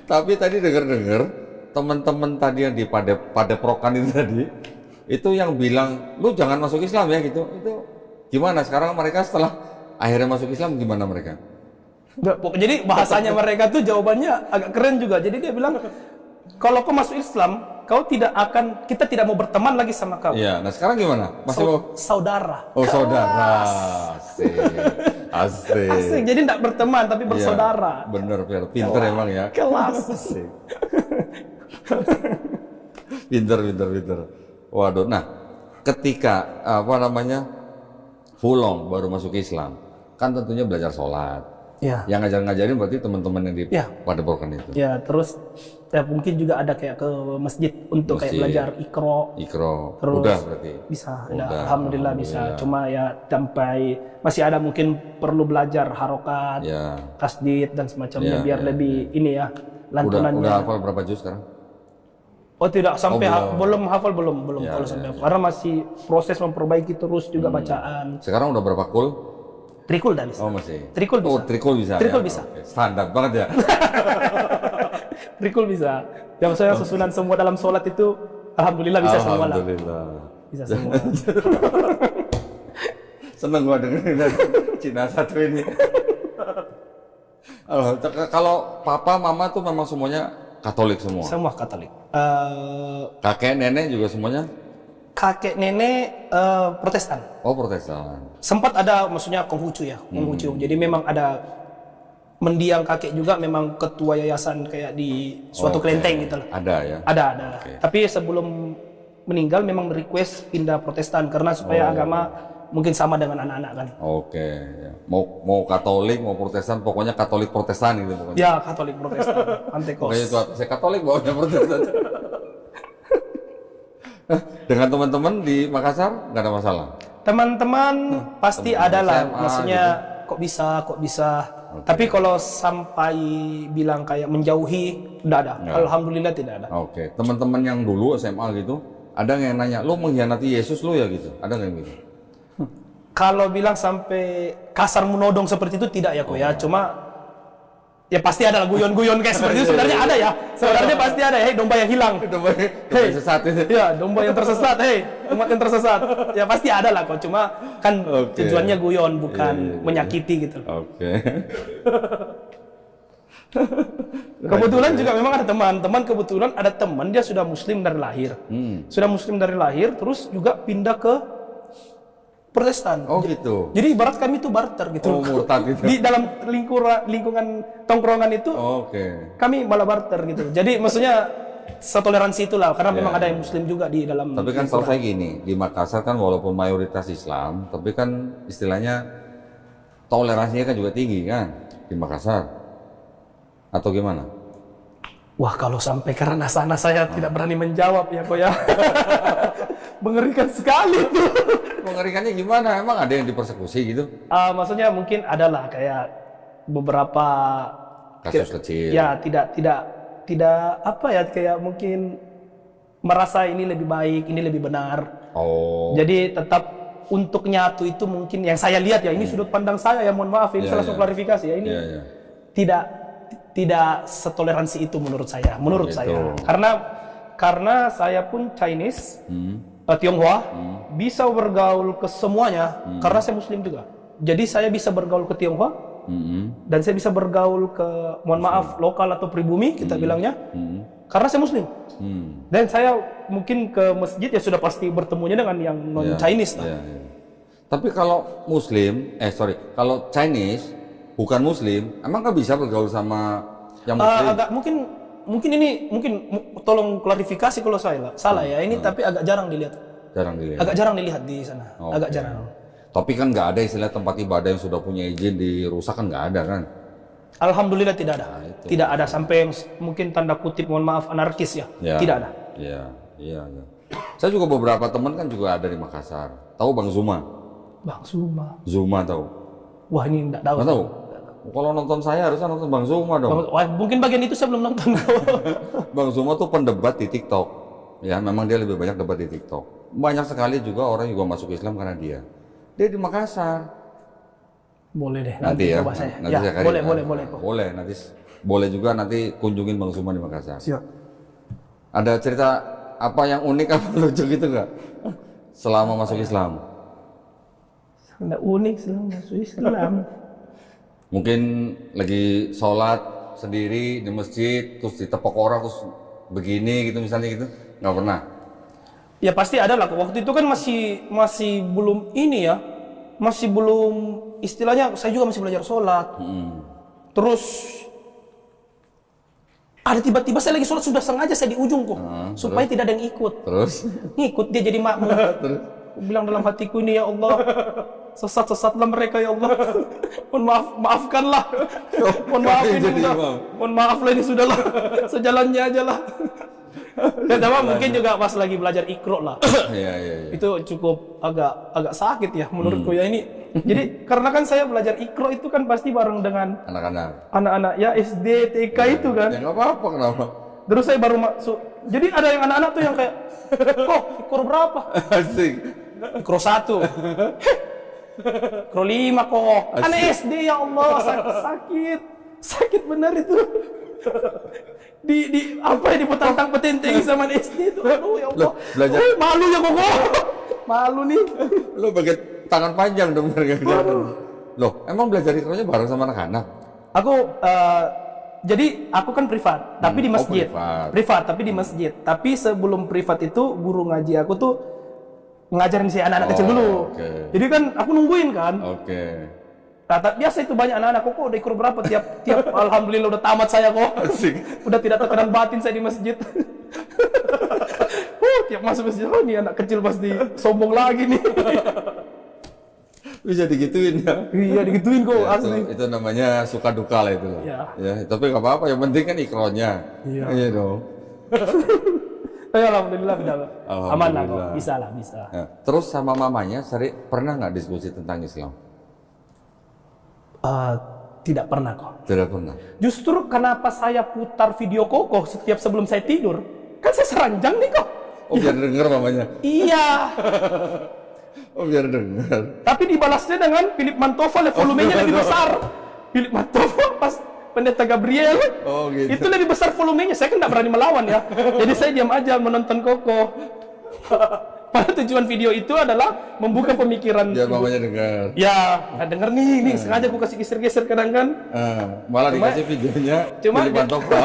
Tapi tadi dengar teman-teman tadi yang di Padeprokan itu tadi, itu yang bilang lu jangan masuk Islam ya gitu. Itu gimana sekarang mereka setelah akhirnya masuk Islam gimana mereka? Jadi bahasanya mereka tuh jawabannya agak keren juga. Jadi dia bilang kalau kau masuk Islam, kita tidak mau berteman lagi sama kau. Iya, nah sekarang gimana? Masih mau saudara. Oh, saudara. Asik. Jadi tidak berteman tapi bersaudara. Iya, bener, pinter emang ya. Kelas. Asik. Pinter. Waduh, nah ketika Fulong baru masuk Islam, kan tentunya belajar sholat. Ya. Yang ngajarin berarti teman-teman yang di Padepokan itu. Ya, terus ya mungkin juga ada kayak ke masjid untuk kayak belajar ikro. Terus udah berarti. Bisa. Alhamdulillah bisa. Cuma ya sampai masih ada mungkin perlu belajar harokat, tasdid dan semacamnya biar lebih ini ya lantunannya. Udah hafal berapa juz sekarang? Oh tidak sampai belum hafal belum kalau sampai hafal. Karena masih proses memperbaiki terus juga bacaan. Sekarang udah berapa kul? Trikul dah bisa. Oh masih. Trikul bisa. Oh trikul bisa. Trikul bisa. Oke. Standar banget ya. Trikul bisa. Yang saya susunan semua dalam sholat itu, alhamdulillah bisa semua lah. Alhamdulillah. Bisa semua. Seneng gua dengerin Cina satu ini. Kalau papa mama tuh memang semuanya Katolik semua. Semua Katolik. Kakek nenek juga semuanya? Kakek nenek Protestan. Oh Protestan. Sempat ada maksudnya Konghucu ya, Konghucu. Jadi memang ada mendiang kakek juga memang ketua yayasan kayak di suatu kelenteng gitu lah. Ada ya? Ada. Tapi sebelum meninggal memang request pindah Protestan karena supaya agama mungkin sama dengan anak-anak kan. Oke. Ya. Mau Katolik mau Protestan pokoknya Katolik Protestan gitu pokoknya. Ya Katolik Protestan. Antekos. Pokoknya itu saya Katolik bawahnya Protestan. Dengan teman-teman di Makassar nggak ada masalah. Teman-teman pasti teman ada lah, SMA maksudnya kok bisa. Tapi kalau sampai bilang kayak menjauhi, tidak ada. Alhamdulillah tidak ada. Oke, teman-teman yang dulu SMA gitu, ada nggak yang nanya, lu mengkhianati Yesus lu ya gitu? Ada nggak yang gitu? Kalau bilang sampai kasar menodong seperti itu tidak ya kok ya, cuma ya pasti ada lah guyon-guyon kayak seperti itu sebenarnya ada ya. Sebenarnya pasti ada ya, domba yang hilang. Domba sesat itu. Ya, domba yang tersesat, umat yang tersesat. Ya pasti ada lah kok, cuma kan tujuannya guyon bukan menyakiti gitu. Oke. Kebetulan juga memang ada kebetulan ada teman dia sudah muslim dari lahir. Sudah muslim dari lahir terus juga pindah ke Protestan. Oh gitu. Jadi ibarat kami itu barter gitu. Oh, murtad gitu. Di dalam lingkungan tongkrongan itu kami malah barter gitu. Jadi maksudnya setoleransi itulah karena memang ada yang muslim juga di dalam. Tapi kan setahu saya gini, di Makassar kan walaupun mayoritas Islam, tapi kan istilahnya toleransinya kan juga tinggi kan di Makassar. Atau gimana? Wah, kalau sampai karena sana saya tidak berani menjawab ya kok ya. Mengerikan sekali tuh. Mengerikannya gimana? Emang ada yang dipersekusi gitu? Maksudnya mungkin adalah kayak beberapa Kasus kecil. Ya, tidak apa ya, kayak mungkin merasa ini lebih baik, ini lebih benar. Oh. Jadi tetap untuk nyatu itu mungkin yang saya lihat ya, ini sudut pandang saya ya, mohon maaf ini saya langsung klarifikasi ya, ini tidak setoleransi itu menurut saya, saya. Karena saya pun Chinese, Tionghoa, bisa bergaul ke semuanya karena saya muslim juga. Jadi saya bisa bergaul ke Tionghoa dan saya bisa bergaul ke, mohon maaf, lokal atau pribumi kita bilangnya, karena saya muslim. Dan saya mungkin ke masjid ya sudah pasti bertemunya dengan yang non Chinese lah. Tapi kalau muslim, kalau Chinese bukan muslim, emang nggak bisa bergaul sama yang muslim? Agak mungkin tolong klarifikasi kalau saya salah ya ini, tapi agak jarang dilihat. Agak jarang dilihat di sana. Agak jarang. Tapi kan nggak ada istilah tempat ibadah yang sudah punya izin dirusak, kan nggak ada kan? Alhamdulillah tidak ada. Tidak ada sampai yang mungkin tanda kutip mohon maaf anarkis ya. Tidak ada. Iya. Saya juga beberapa teman kan juga ada di Makassar. Tahu Bang Zuma? Bang Zuma. Zuma tahu? Wah, ini enggak tahu. Nggak tahu? Kalau nonton saya harusnya nonton Bang Zuma dong. Wah, mungkin bagian itu saya belum nonton. Bang Zuma tuh pendebat di TikTok. Ya, memang dia lebih banyak debat di TikTok. Banyak sekali juga orang juga masuk Islam karena dia. Dia di Makassar. Boleh deh. Nanti ya. Coba saya. Nanti saya boleh. Boleh. Nanti boleh juga nanti kunjungin Bang Zuma di Makassar. Siap. Ada cerita apa yang unik apa lucu gitu nggak? Selama masuk Islam? Nggak unik selama masuk Islam. Mungkin lagi sholat sendiri di masjid, terus ditepok orang, terus begini gitu misalnya gitu, nggak pernah? Ya pasti ada lah. Waktu itu kan masih belum ini ya, masih belum istilahnya. Saya juga masih belajar sholat. Terus ada tiba-tiba saya lagi sholat sudah sengaja saya di ujung kok, supaya tidak ada yang ikut. Terus ngikut dia jadi makmum. Terus bilang dalam hatiku ini, ya Allah, sesat-sesatlah mereka ya Allah. Maafkanlah. Mohon maaf ini udah. Mohon maaf lah ini sudahlah. Sejalannya aja lah. Dan mungkin juga pas lagi belajar Iqra lah. Iya. Itu cukup agak sakit ya menurutku ya ini. Jadi karena kan saya belajar Iqra itu kan pasti bareng dengan anak-anak ya SD, TK itu kan. Ya nggak apa-apa, kenapa? Terus saya baru masuk. Jadi ada yang anak-anak tuh yang kayak, kok Iqra berapa? Asik. Iqra 1. Iqra 5 kok. Anak SD ya Allah, sakit benar itu. di apa ya, dipetantang petentengi sama SD itu. Aduh ya Allah. Belajar. Malu ya kok. Malu nih. Lo bagian tangan panjang dong Loh, emang belajar Iqranya bareng sama anak-anak? Aku jadi aku kan privat, tapi di masjid. Privat tapi di masjid. Tapi sebelum privat itu guru ngaji aku tuh ngajarin si anak-anak kecil dulu. Jadi kan aku nungguin kan. Nah, biasa itu banyak anak-anak kok udah Iqra berapa tiap alhamdulillah udah tamat saya kok. Asik. Udah tidak tekanan batin saya di masjid. Tiap masuk masjid, nih anak kecil pasti sombong lagi nih. Bisa digituin ya? Iya digituin kok, ya, asli. Itu namanya suka duka lah itu. Ya, tapi nggak apa-apa, yang penting kan Iqranya. Iya dong. Alhamdulillah udah aman lah kok. Bisa lah, bisa. Nah, terus sama mamanya pernah nggak diskusi tentang Islam? Tidak pernah kok. Tidak pernah. Justru kenapa saya putar video kokoh setiap sebelum saya tidur? Kan saya seranjang nih kok. Oh biar denger mamanya. Iya. Oh biar denger. Tapi dibalasnya dengan Philip Mantoval, volumenya lebih besar. Philip Mantoval pas Pendeta Gabriel. Oh gitu. Itu lebih besar volumenya. Saya kan nggak berani melawan ya. Jadi saya diam aja menonton kokoh. Padahal tujuan video itu adalah membuka pemikiran. Biar mamanya dengar. Ya, nggak denger nih sengaja aku kasih geser-geser kadang kan. Malah dikasih videonya cuma Philip Mantoval.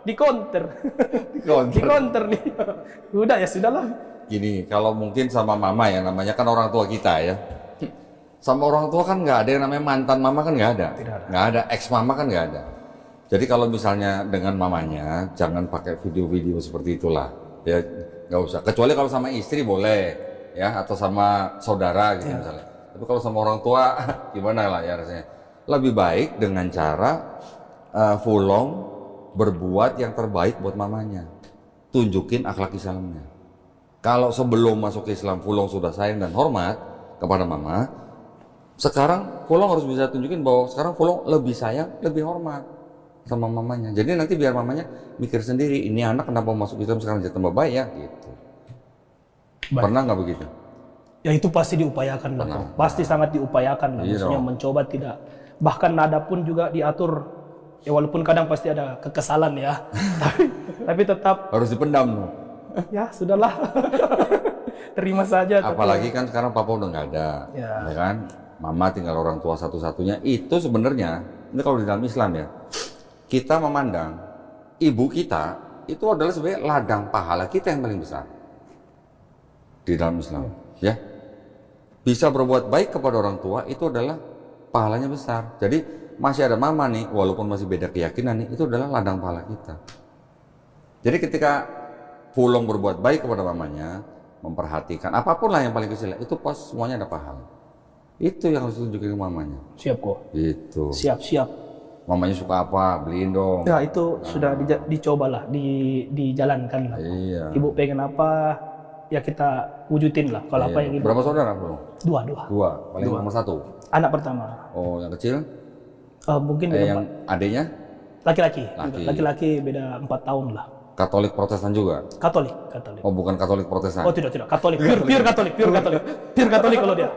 Di counter. Konter. Di counter nih. Udah ya sudahlah. Gini, kalau mungkin sama mama ya, namanya kan orang tua kita ya. Sama orang tua kan nggak ada yang namanya mantan mama kan nggak ada. Tidak ada. Nggak ada, ex mama kan nggak ada. Jadi kalau misalnya dengan mamanya, jangan pakai video-video seperti itulah. Ya nggak usah. Kecuali kalau sama istri boleh, ya, atau sama saudara gitu misalnya. Tapi kalau sama orang tua, gimana lah ya rasanya. Lebih baik dengan cara Fulong berbuat yang terbaik buat mamanya. Tunjukin akhlak Islamnya. Kalau sebelum masuk Islam Fulong sudah sayang dan hormat kepada mama, sekarang Fulong harus bisa tunjukin bahwa sekarang Fulong lebih sayang, lebih hormat sama mamanya. Jadi nanti biar mamanya mikir sendiri, ini anak kenapa masuk Islam sekarang jadi tambah baik ya gitu. Baik. Pernah nggak begitu? Ya itu pasti diupayakan lah. Pernah. Pasti sangat diupayakan lah. Iya Maksudnya dong. mencoba tidak. Bahkan nada pun juga diatur. Ya walaupun kadang pasti ada kekesalan ya. tapi tetap Harus dipendam loh. ya sudahlah. Terima saja. tapi- Apalagi kan sekarang papa udah nggak ada, Ya. ya kan? Mama tinggal orang tua satu-satunya. Itu sebenarnya, ini kalau di dalam Islam ya, kita memandang ibu kita itu adalah sebenarnya ladang pahala kita yang paling besar di dalam Islam, ya. Bisa berbuat baik kepada orang tua itu adalah pahalanya besar. Jadi masih ada mama nih, walaupun masih beda keyakinan nih, itu adalah ladang pahala kita. Jadi ketika Fulong berbuat baik kepada mamanya, memperhatikan apapun lah yang paling kecil, itu pas semuanya ada pahala. Itu yang harus tunjukin ke mamanya. Siap kok. Itu. Siap. Mamanya suka apa, beliin dong. Ya itu sudah dicobalah, dijalankan lah. Iya. Ibu pengen apa, ya kita wujudin lah. Kalau apa yang ibu. Berapa saudara Fulong? Dua. Dua. Paling nomor satu. Anak pertama. Oh, yang kecil? Mungkin beda Yang adiknya? laki-laki. Laki. Laki-laki beda 4 tahun lah. Katolik Protestan juga? Katolik. Oh, bukan Katolik Protestan. Oh tidak. Katolik. Pure Katolik. Pure Katolik kalau dia.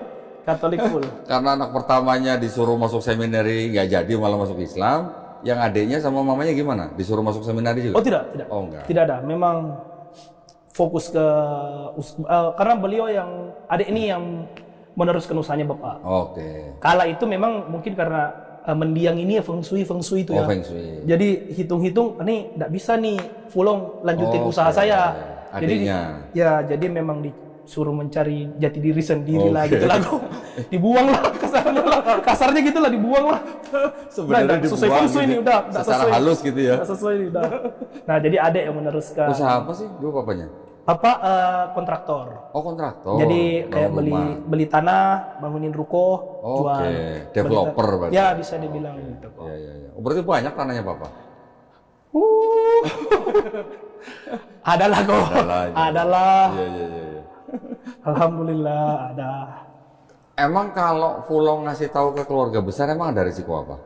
Katolik full. Karena anak pertamanya disuruh masuk seminari nggak jadi malah masuk Islam, yang adiknya sama mamanya gimana? Disuruh masuk seminari juga? Oh tidak. Oh enggak. Tidak ada. Memang fokus ke karena beliau yang adik ini yang meneruskan usahanya bapak. Oke. Kala itu memang mungkin karena mendiang ini ya feng shui itu Oh, ya. feng shui. Jadi hitung-hitung ini nggak bisa nih Fulong lanjutin Oh, usaha oke. saya. Adiknya. Jadi memang disuruh mencari jati diri sendiri lah Oke. gitu lah. Dibuang lah kasarnya gitu lah dibuang lah. Sebenarnya Udah, sesuai dibuang feng shui gitu. nih udah Secara sesuai. halus gitu ya. Udah sesuai nih udah. Nah jadi adek yang meneruskan. Usaha apa sih dulu papanya? Apa kontraktor. Oh, kontraktor. Jadi kayak Bangun rumah. beli tanah, bangunin ruko, Oke, jual. developer Beli- berarti. Ya bisa dibilang gitu kok. Iya. Oh, berarti banyak tanahnya papa? Adalah kok. Adalah. Iya. Alhamdulillah ada. Emang kalau Fulong ngasih tahu ke keluarga besar emang ada risiko apa?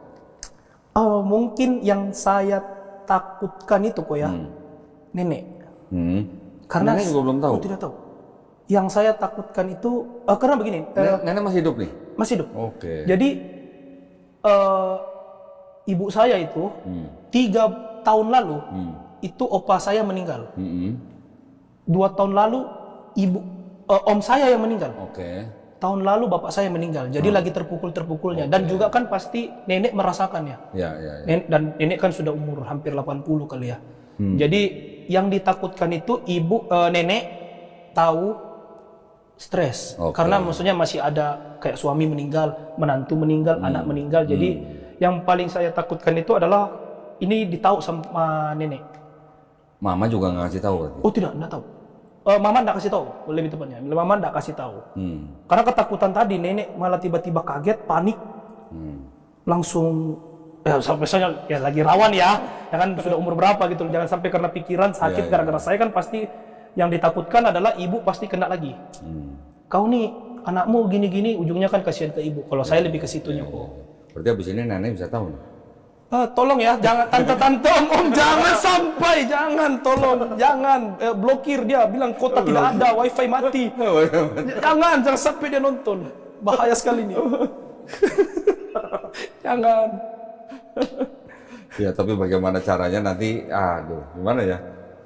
Mungkin yang saya takutkan itu kok ya, nenek. Karena Nenek juga belum tahu. Oh, tidak tahu. Yang saya takutkan itu karena begini, Nenek masih hidup nih? masih hidup. Oke. Jadi ibu saya itu 3 tahun lalu itu opa saya meninggal. 2 tahun lalu om saya yang meninggal. Oke. Tahun lalu bapak saya meninggal. Jadi lagi terpukul-terpukulnya. Dan juga kan pasti nenek merasakannya. Ya. Dan nenek kan sudah umur hampir 80 kali ya. Jadi yang ditakutkan itu nenek tahu stres. Oke. Karena maksudnya masih ada kayak suami meninggal, menantu meninggal, anak meninggal. Jadi yang paling saya takutkan itu adalah ini ditahu sama nenek. Mama juga nggak ngasih tahu berarti? Oh tidak tahu. Mama enggak kasih tahu, lebih tepatnya. Mama enggak kasih tahu. Karena ketakutan tadi nenek malah tiba-tiba kaget, panik. Langsung ya misalnya ya lagi rawan ya kan sudah umur berapa gitu, jangan sampai karena pikiran sakit gara-gara saya kan pasti yang ditakutkan adalah ibu pasti kena lagi. Kau nih anakmu gini-gini, ujungnya kan kasihan ke ibu. Kalau saya lebih ke situnya kok. Berarti abis ini nenek bisa tahu. Tolong ya, jangan tante-tante om, jangan sampai, jangan, tolong, jangan blokir dia, bilang kota tidak ada, wifi mati. Jangan sampai dia nonton, bahaya sekali nih. Jangan. Ya, tapi bagaimana caranya nanti, aduh, gimana ya?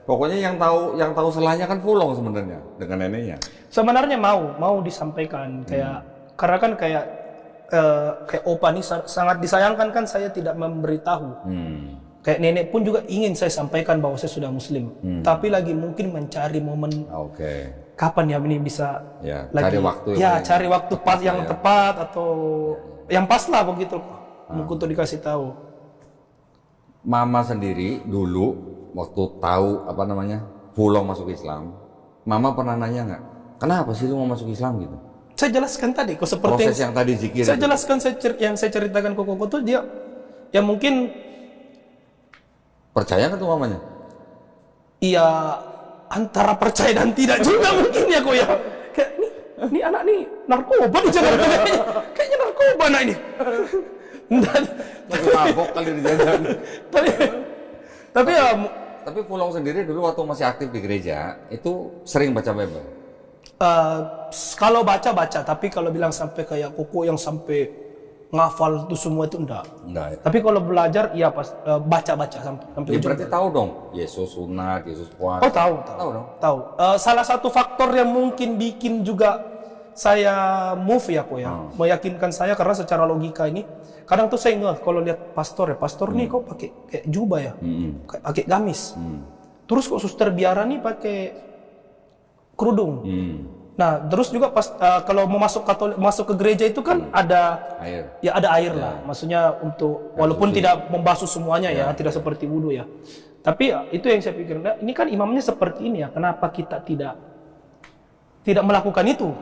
Pokoknya yang tahu salahnya kan Fulong sebenarnya dengan neneknya. Sebenarnya mau disampaikan karena kan kayak opa nih sangat disayangkan kan saya tidak memberitahu. Kayak nenek pun juga ingin saya sampaikan bahwa saya sudah muslim, tapi lagi mungkin mencari momen kapan ya ini bisa cari waktu cari waktu pas yang tepat atau yang pas lah begitu untuk dikasih tahu. Mama sendiri dulu waktu tahu Fulong masuk Islam, Mama pernah nanya nggak, kenapa sih lu mau masuk Islam gitu? Saya jelaskan tadi kok seperti proses yang tadi zikir. Saya jelaskan yang saya ceritakan ke Koko tuh dia ya mungkin percaya nggak tuh mamanya? Iya, antara percaya dan tidak juga mungkin ya kok ya. Kayak ini anak nih narkoba di Jakarta kayaknya narkoba anak ini. Lagi mabok kali di jalan. Tapi Fulong sendiri dulu waktu masih aktif di gereja itu sering baca Bible. Kalau baca, tapi kalau bilang sampai kayak Koko yang sampai ngafal itu semua itu enggak ya. Tapi kalau belajar ya pas baca sampai ya, berarti tahu dong Yesus sunat, Yesus puasa. Oh tahu dong. Tahu. Salah satu faktor yang mungkin bikin juga saya move ya kok ya, meyakinkan saya karena secara logika ini kadang tuh saya ngeh kalau lihat pastor nih kok pakai kayak jubah ya, pakai gamis. Terus kok suster biara nih pakai kerudung. Nah, terus juga pas kalau mau masuk ke gereja itu kan ada air. Ya ada air lah. Maksudnya untuk walaupun tidak membasuh semuanya ya, tidak seperti wudhu ya. Tapi itu yang saya pikir, nah, ini kan imamnya seperti ini ya. Kenapa kita tidak melakukan itu?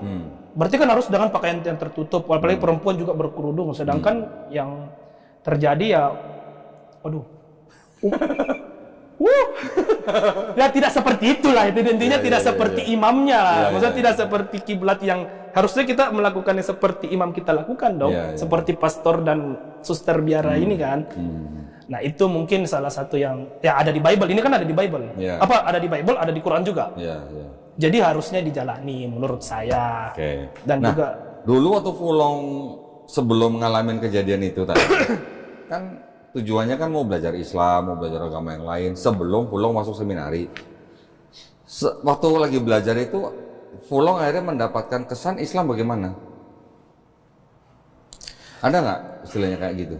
Berarti kan harus dengan pakaian yang tertutup, apalagi perempuan juga berkerudung. Sedangkan yang terjadi ya aduh. Ya tidak seperti itulah, itu intinya tidak seperti imamnya lah. Maksudnya tidak seperti kiblat yang harusnya kita melakukannya seperti imam kita lakukan dong, seperti pastor dan suster biara ini kan. Nah itu mungkin salah satu yang ya ada di Bible, ini kan ada di Bible. Apa ada di Bible, ada di Quran juga. Jadi harusnya dijalani menurut saya. Dan juga dulu waktu Fulong sebelum ngalamin kejadian itu tadi kan tujuannya kan mau belajar Islam, mau belajar agama yang lain sebelum Fulong masuk seminari. Waktu lagi belajar itu, Fulong akhirnya mendapatkan kesan Islam bagaimana? Ada nggak istilahnya kayak gitu?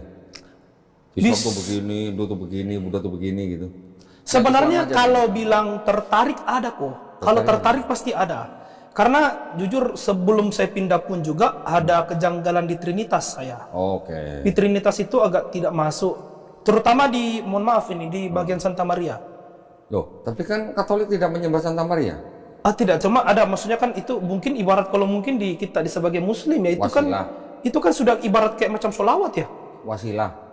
Islam tuh begini, Hindu tuh begini, Buddha tuh begini gitu. Sebenarnya kalau bilang tertarik ada kok. Kalau tertarik pasti ada. Karena jujur sebelum saya pindah pun juga ada kejanggalan di Trinitas saya. Di Trinitas itu agak tidak masuk, terutama di, mohon maaf ini, di bagian Santa Maria. Loh, tapi kan Katolik tidak menyembah Santa Maria? Tidak, cuma ada, maksudnya kan itu mungkin ibarat kalau mungkin kita sebagai Muslim ya itu kan sudah ibarat kayak macam sholawat ya. Wasilah.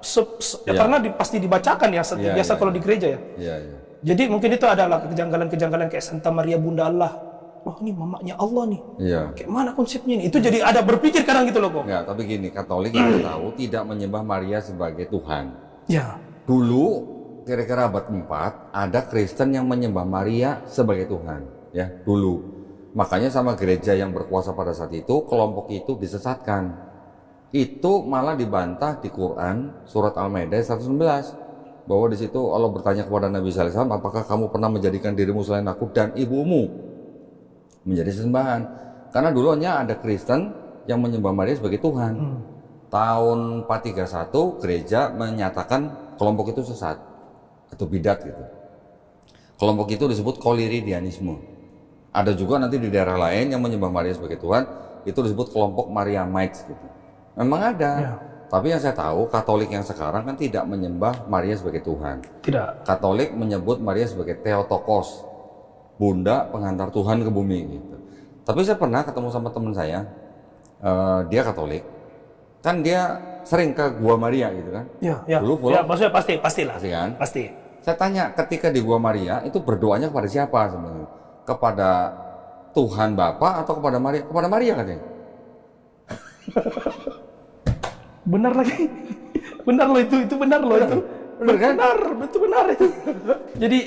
Karena pasti dibacakan ya, biasa kalau di gereja ya. Jadi mungkin itu adalah kejanggalan-kejanggalan kayak Santa Maria Bunda Allah. Wah ini mamanya Allah nih. Kayak mana konsepnya ini? Itu jadi ada berpikir kadang gitu loh kok. Ya, tapi gini, Katolik yang tahu tidak menyembah Maria sebagai Tuhan. Ya. Dulu kira-kira abad 4 ada Kristen yang menyembah Maria sebagai Tuhan, ya, dulu. Makanya sama gereja yang berkuasa pada saat itu, kelompok itu disesatkan. Itu malah dibantah di Quran surat Al-Maidah 119 bahwa di situ Allah bertanya kepada Nabi sallallahu alaihi wasallam, apakah kamu pernah menjadikan dirimu selain aku dan ibumu menjadi sesembahan? Karena dulunya ada Kristen yang menyembah Maria sebagai Tuhan. Tahun 431 gereja menyatakan kelompok itu sesat atau bidat gitu. Kelompok itu disebut Koliridianisme. Ada juga nanti di daerah lain yang menyembah Maria sebagai Tuhan, itu disebut kelompok Mariamites gitu. Memang ada. Tapi yang saya tahu Katolik yang sekarang kan tidak menyembah Maria sebagai Tuhan. Tidak. Katolik menyebut Maria sebagai Theotokos, Bunda pengantar Tuhan ke bumi gitu. Tapi saya pernah ketemu sama teman saya, dia Katolik, kan dia sering ke Gua Maria gitu kan? Ya. Dulu full. Ya, maksudnya pastilah. Pasti kan? Pasti. Saya tanya, ketika di Gua Maria itu berdoanya kepada siapa sebenarnya? Kepada Tuhan Bapa atau kepada Maria? Kepada Maria katanya. Benar lagi. Benar loh itu benar loh itu. Benar kan? Benar itu. Jadi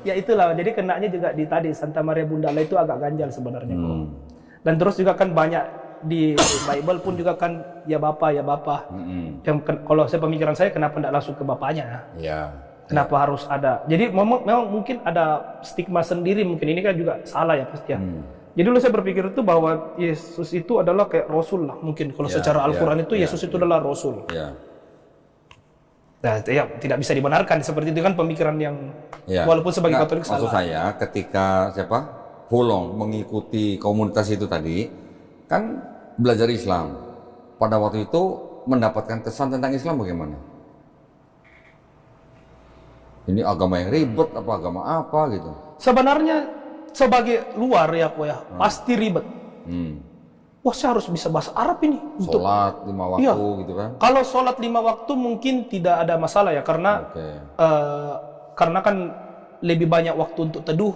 ya itulah. Jadi kenanya juga di tadi Santa Maria Bunda Allah itu agak ganjal sebenarnya kok. Dan terus juga kan banyak di Bible pun juga kan ya Bapa. Yang kalau saya pemikiran saya kenapa tidak langsung ke bapaknya? Ya. Kenapa harus ada? Jadi memang mungkin ada stigma sendiri, mungkin ini kan juga salah ya pasti ya. Jadi dulu saya berpikir itu bahwa Yesus itu adalah kayak Rasul lah mungkin kalau secara Al-Quran itu Yesus itu adalah Rasul. Nah, ya tidak bisa dibenarkan seperti itu kan pemikiran yang walaupun sebagai Katolik salah. Maksud saya ketika Fulong mengikuti komunitas itu tadi kan belajar Islam. Pada waktu itu mendapatkan kesan tentang Islam bagaimana? Ini agama yang ribet apa agama apa gitu? Sebenarnya sebagai luar ya kok ya pasti ribet. Wah saya harus bisa bahasa Arab ini. Sholat 5 waktu gitu kan? Kalau sholat 5 waktu mungkin tidak ada masalah ya karena karena kan lebih banyak waktu untuk teduh.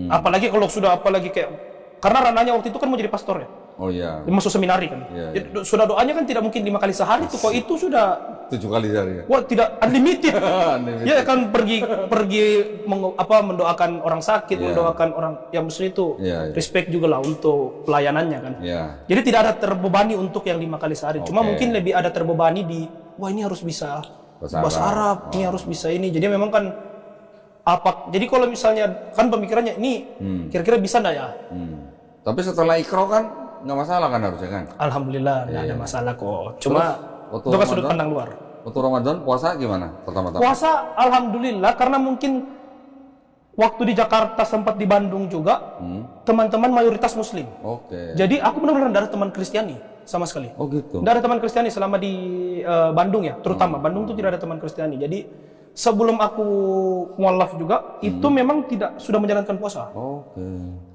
Apalagi kalau sudah kayak karena ranahnya waktu itu kan mau jadi pastor ya. Oh iya. Masuk seminari kan. Jadi, sudah doanya kan tidak mungkin 5 kali sehari tuh. Kok itu sudah 7 kali sehari ya? Wah tidak unlimited. Ya kan pergi mendoakan orang sakit, mendoakan orang yang muslim itu respect juga lah untuk pelayanannya kan. Jadi tidak ada terbebani untuk yang 5 kali sehari. Cuma mungkin lebih ada terbebani di wah ini harus bisa bahasa Arab, ini harus bisa ini. Jadi memang kan jadi kalau misalnya kan pemikirannya ini kira-kira bisa enggak ya? Tapi setelah ikro kan nggak masalah kan harusnya kan? Alhamdulillah nggak ada masalah kok. Cuma itu kan sudut pandang luar. Waktu Ramadan puasa gimana pertama-tama? Puasa alhamdulillah karena mungkin waktu di Jakarta sempat di Bandung juga teman-teman mayoritas muslim. Jadi aku benar-benar tidak ada teman Kristiani sama sekali. Oh gitu. Tidak ada teman Kristiani selama di Bandung ya, terutama Bandung tuh tidak ada teman Kristiani. Jadi sebelum aku mualaf juga itu memang tidak sudah menjalankan puasa.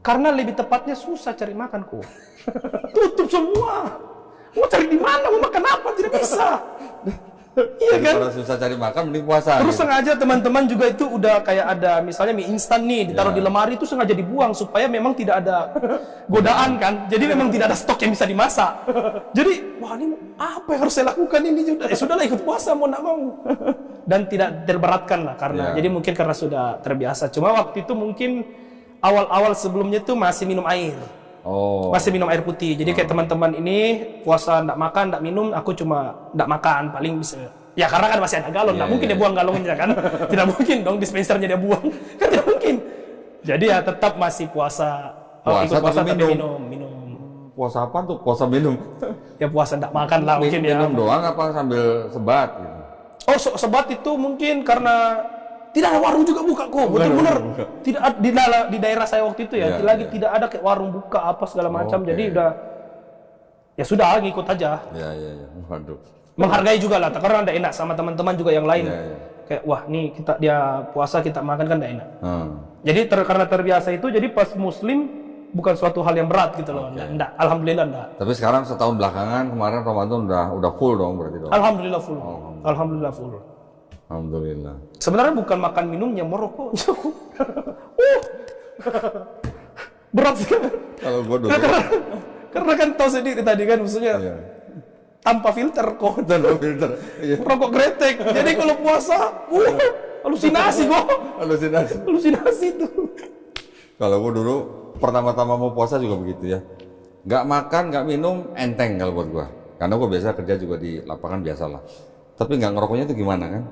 Karena lebih tepatnya susah cari makan kok. Tutup semua. Mau cari di mana? Mau makan apa? Tidak bisa. Iya kan? Kalau susah cari makan mending puasa. Terus gitu. sengaja teman-teman juga itu udah kayak ada misalnya mie instan nih ditaruh di lemari itu sengaja dibuang supaya memang tidak ada godaan kan. Jadi memang tidak ada stok yang bisa dimasak. Jadi wah ini apa yang harus saya lakukan ini? Sudahlah ikut puasa mau nak mau. Dan tidak terberatkan lah karena jadi mungkin karena sudah terbiasa. Cuma waktu itu mungkin awal-awal sebelumnya tuh masih minum air. Masih minum air putih. Jadi kayak teman-teman ini puasa enggak makan, enggak minum, aku cuma enggak makan paling bisa. Ya karena kan masih ada galon, enggak mungkin dia buang galonnya kan. Tidak mungkin dong dispensernya dia buang. Kan tidak mungkin. Jadi ya tetap masih puasa. Ikut puasa tapi minum. Puasa apa tuh? Puasa minum. Ya puasa enggak makan lah mungkin ya. Minum doang apa sambil sebat gitu? Sebat itu mungkin karena tidak ada warung juga buka kok, benar-benar tidak di daerah saya waktu itu ya, tidak ada kayak warung buka apa segala macam, jadi udah ya sudah ngikut aja. Waduh. Menghargai juga lah, karena tidak enak sama teman-teman juga yang lain. Kayak wah nih dia puasa kita makan kan tidak enak. Jadi karena terbiasa itu, jadi pas muslim bukan suatu hal yang berat gitu loh. Enggak, alhamdulillah enggak. Tapi sekarang setahun belakangan kemarin Ramadan udah full dong berarti dong. Alhamdulillah full. Alhamdulillah full. Alhamdulillah. Sebenarnya bukan makan minumnya merokok. Berat sekali. Kalau gua dulu. Karena kan tahu sendiri tadi kan maksudnya tanpa filter kok. Tanpa filter. Rokok gretek. Jadi kalau puasa, halusinasi kok. Halusinasi tuh. Kalau gua dulu pertama-tama mau puasa juga begitu ya. Nggak makan, nggak minum, enteng kalau buat gua. Karena gua biasa kerja juga di lapangan biasalah. Tapi nggak ngerokoknya itu gimana kan?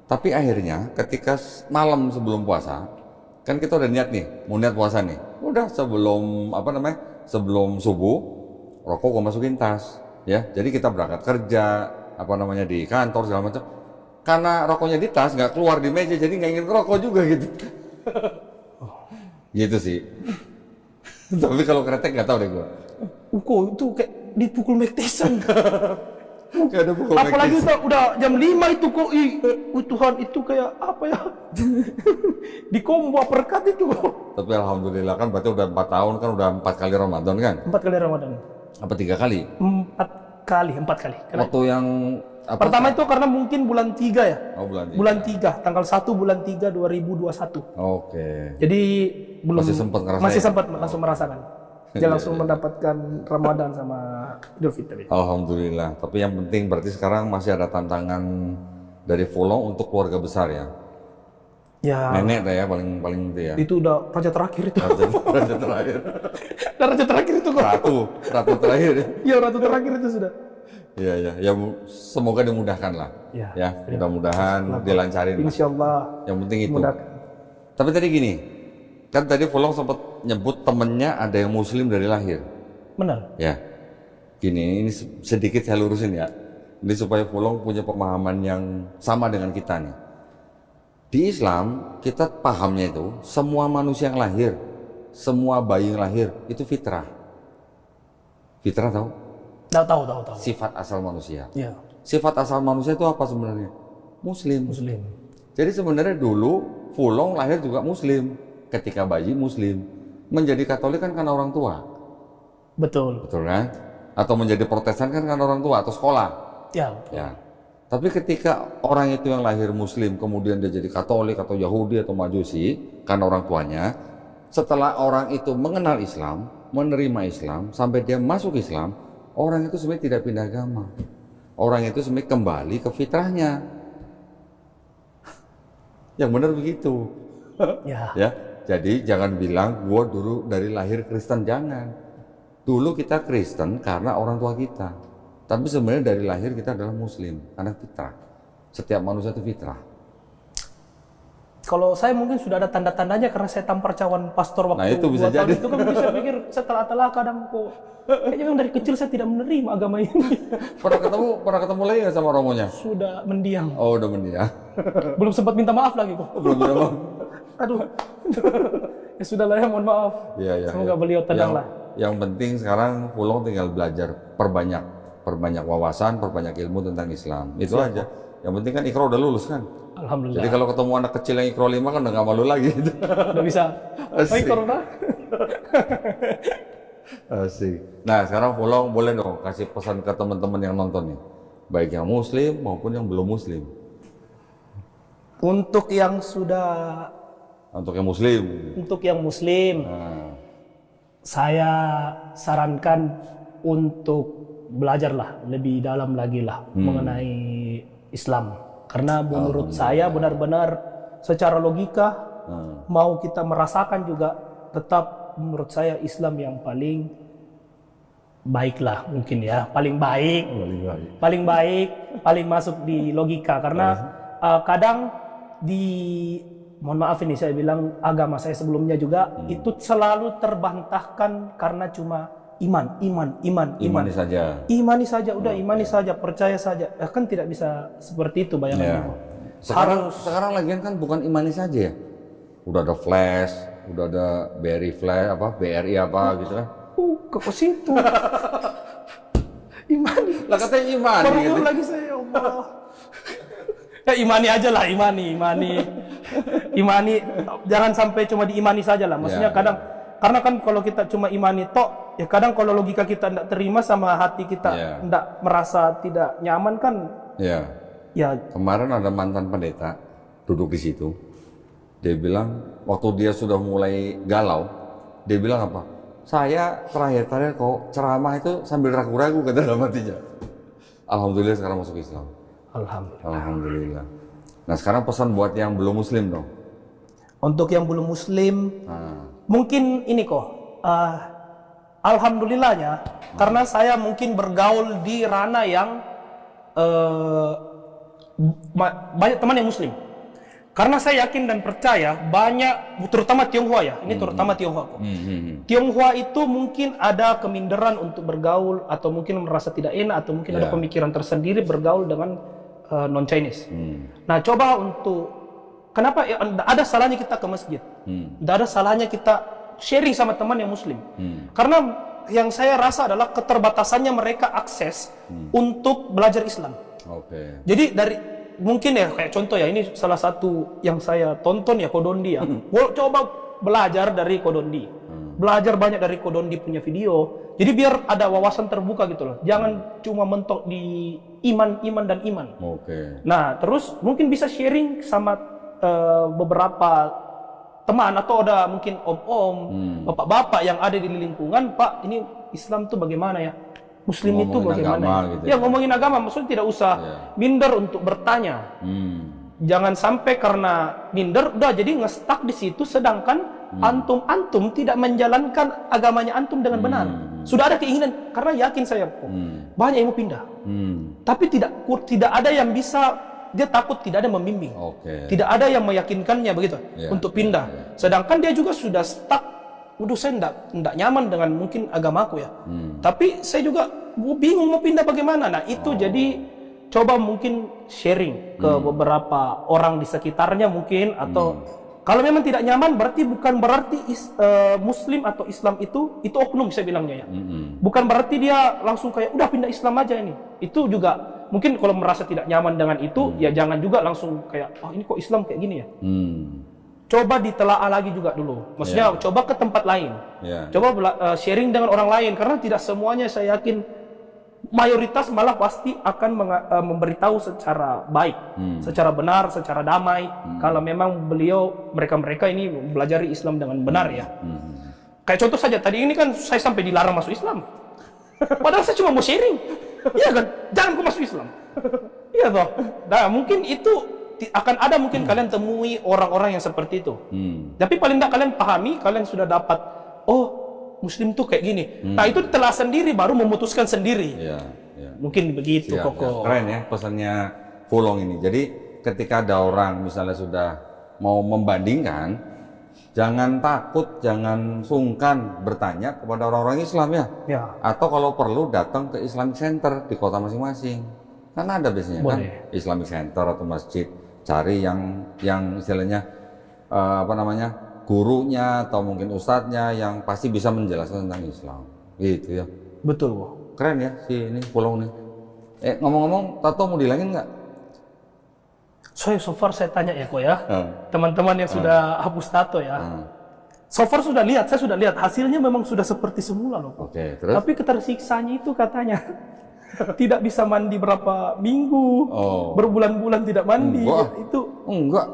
Tapi akhirnya ketika malam sebelum puasa, kan kita udah niat nih, mau niat puasa nih. Udah sebelum sebelum subuh, rokok gua masukin tas, ya. Jadi kita berangkat kerja, di kantor segala macam. Karena rokoknya di tas, nggak keluar di meja, jadi nggak ingin rokok juga gitu. Gitu sih. Tapi kalau kretek nggak tahu deh gua. Kok itu kayak dipukul Mike Tyson. Apalagi udah jam 5 itu kok Tuhan itu kayak apa ya? Di combo perkat itu kok. Tapi alhamdulillah kan berarti udah 4 tahun kan udah 4 kali Ramadan kan? 4 kali Ramadan. Apa 3 kali? 4 4 kali. Karena Waktu yang apa? pertama itu karena mungkin bulan 3 ya. Oh, bulan 3. Bulan 3, tanggal 1 bulan 3 2021. Oke. Jadi belum Masih sempat ngerasain? Masih sempat langsung merasakan. Dia langsung mendapatkan Ramadan sama Idul Fitri. Alhamdulillah. Tapi yang penting berarti sekarang masih ada tantangan dari Fulong untuk keluarga besar ya. Ya. Nenek dah ya paling itu ya. Itu udah raja terakhir itu. Raja terakhir. Raja terakhir itu kok. Ratu terakhir. Iya, ratu terakhir itu sudah. Iya ya. Ya semoga dimudahkan lah. Ya. Ya, mudah-mudahan dilancarin lah. Insya Allah. Yang penting itu. Mudah. Tapi tadi gini, kan tadi Fulong sempat nyebut temennya ada yang Muslim dari lahir. Benar. Ya, gini ini sedikit saya lurusin ya. Ini supaya Fulong punya pemahaman yang sama dengan kita nih. Di Islam kita pahamnya itu semua manusia yang lahir, semua bayi yang lahir itu fitrah. Fitrah tahu? Tahu. Sifat asal manusia. Ya. Sifat asal manusia itu apa sebenarnya? Muslim. Muslim. Jadi sebenarnya dulu Fulong lahir juga Muslim. Ketika bayi Muslim, menjadi Katolik kan karena orang tua. Betul. Betul kan? Atau menjadi Protestan kan karena orang tua atau sekolah. Ya. Ya. Tapi ketika orang itu yang lahir Muslim kemudian dia jadi Katolik atau Yahudi atau Majusi karena orang tuanya, setelah orang itu mengenal Islam, menerima Islam sampai dia masuk Islam, orang itu sebenarnya tidak pindah agama. Orang itu sebenarnya kembali ke fitrahnya. Yang benar begitu. Ya. Ya. Jadi jangan bilang gua dulu dari lahir Kristen, jangan. Dulu kita Kristen karena orang tua kita. Tapi sebenarnya dari lahir kita adalah Muslim, karena fitrah. Setiap manusia itu fitrah. Kalau saya mungkin sudah ada tanda-tandanya karena saya tampar cawan pastor waktu Nah, itu bisa 2 tahun jadi. itu kan bisa pikir setelah kadang kok kayaknya memang dari kecil saya tidak menerima agama ini. Pernah ketemu lagi nggak sama romonya? Sudah mendiam. Oh, udah mendiam. Belum sempat minta maaf lagi kok. Belum berapa? Aduh. Ya sudah lah ya, mohon maaf. Iya. Semoga beliau tenang lah. Yang penting sekarang Fulong tinggal belajar, perbanyak wawasan, perbanyak ilmu tentang Islam. Itu aja. Yang penting kan Iqra udah lulus kan. Alhamdulillah. Jadi kalau ketemu anak kecil yang Iqra 5 kan udah gak malu lagi. Udah bisa. Baik, Corona. Asik. Nah sekarang Fulong boleh dong kasih pesan ke teman-teman yang nonton nih. Baik yang Muslim maupun yang belum Muslim. Untuk yang sudah, Untuk yang Muslim. untuk yang Muslim, Nah, saya sarankan untuk belajarlah lebih dalam lagi lah mengenai Islam. Karena menurut saya benar-benar secara logika mau kita merasakan juga tetap menurut saya Islam yang paling baik lah mungkin ya, paling baik, paling masuk di logika. Karena kadang mohon maaf ini saya bilang agama saya sebelumnya juga itu selalu terbantahkan karena cuma iman. imani saja. Imani saja, udah imani saja, percaya saja. Kan tidak bisa seperti itu bayangannya. Ya. Sekarang lagian kan bukan imani saja ya. Udah ada flash, udah ada BRI flash BRI gitu kan. Ke situ. Imani. Lah katanya imani Baru gitu. lagi saya, ya Allah. Ya imani aja lah, imani. Imani, jangan sampai cuma diimani saja lah. Maksudnya Ya. karena kan kalau kita cuma imani tok, ya kadang kalau logika kita tidak terima sama hati kita tidak merasa tidak nyaman kan, Ya. ya Kemarin ada mantan pendeta duduk di situ. Dia bilang waktu dia sudah mulai galau, dia bilang apa? Saya terakhir kok ceramah itu sambil ragu-ragu kata dalam hatinya. Alhamdulillah sekarang masuk Islam. Alhamdulillah. Nah sekarang pesan buat yang belum Muslim dong. Untuk yang belum Muslim, mungkin ini kok, alhamdulillahnya, karena saya mungkin bergaul di ranah yang banyak teman yang Muslim. Karena saya yakin dan percaya banyak, terutama Tionghoa ya, ini terutama Tionghoa kok. Tionghoa itu mungkin ada keminderan untuk bergaul, atau mungkin merasa tidak enak, atau mungkin ada pemikiran tersendiri bergaul dengan non-Chinese. Nah coba untuk, kenapa ya, ada salahnya kita ke masjid, tidak ada salahnya kita sharing sama teman yang Muslim. Karena yang saya rasa adalah keterbatasannya mereka akses untuk belajar Islam. Jadi dari mungkin ya kayak contoh ya, ini salah satu yang saya tonton ya Kodondi ya. Coba belajar dari Kodondi. belajar banyak dari Ko Dondi punya video. Jadi biar ada wawasan terbuka gitu loh. Jangan cuma mentok di iman dan iman. Oke. Nah, terus mungkin bisa sharing sama beberapa teman atau ada mungkin om-om, bapak-bapak yang ada di lingkungan, Pak, ini Islam tuh bagaimana ya? Muslim itu Ngomongin bagaimana? agama Ya? gitu Ya ngomongin agama, maksudnya tidak usah minder untuk bertanya. Jangan sampai karena minder, udah jadi ngestak di situ, sedangkan antum tidak menjalankan agamanya antum dengan benar. Sudah ada keinginan, karena yakin saya, banyak yang mau pindah. Tapi tidak ada yang bisa. Dia takut, tidak ada membimbing, tidak ada yang meyakinkannya begitu untuk pindah. Sedangkan dia juga sudah stuck. Waduh, saya tidak nyaman dengan mungkin agamaku ya. Tapi saya juga bingung mau pindah bagaimana. Nah itu jadi coba mungkin sharing ke beberapa orang di sekitarnya mungkin, atau kalau memang tidak nyaman bukan berarti Muslim atau Islam itu oknum saya bilangnya ya. Bukan berarti dia langsung kayak udah pindah Islam aja ini. Itu juga mungkin kalau merasa tidak nyaman dengan itu, ya jangan juga langsung kayak, oh ini kok Islam kayak gini ya. Coba ditelaah lagi juga dulu. Maksudnya coba ke tempat lain. Coba sharing dengan orang lain, karena tidak semuanya saya yakin, mayoritas malah pasti akan memberitahu secara baik, secara benar, secara damai. Kalau memang mereka ini belajar Islam dengan benar ya. Kayak contoh saja, tadi ini kan saya sampai dilarang masuk Islam. Padahal saya cuma mau sharing. Iya kan? Jangan kau masuk Islam. Iya toh. Nah, mungkin itu akan ada mungkin kalian temui orang-orang yang seperti itu. Tapi paling tidak kalian pahami, kalian sudah dapat, oh Muslim tuh kayak gini. Nah itu telah sendiri baru memutuskan sendiri. Mungkin begitu Koko. Keren ya pesannya Fulong ini. Jadi ketika ada orang misalnya sudah mau membandingkan, jangan takut, jangan sungkan bertanya kepada orang-orang Islam ya. Atau kalau perlu datang ke Islamic Center di kota masing-masing. Karena ada biasanya kan Islamic Center atau masjid. Cari yang istilahnya gurunya atau mungkin ustadznya yang pasti bisa menjelaskan tentang Islam. Gitu ya. Betul kok. Keren ya si ini Fulong nih. Ngomong-ngomong, tato mau dihilangin nggak? So far saya tanya ya kok ya, teman-teman yang sudah hapus tato ya. So far saya sudah lihat hasilnya memang sudah seperti semula loh. Terus? Tapi ketersiksanya itu katanya tidak bisa mandi berapa minggu, berbulan-bulan tidak mandi. Enggak.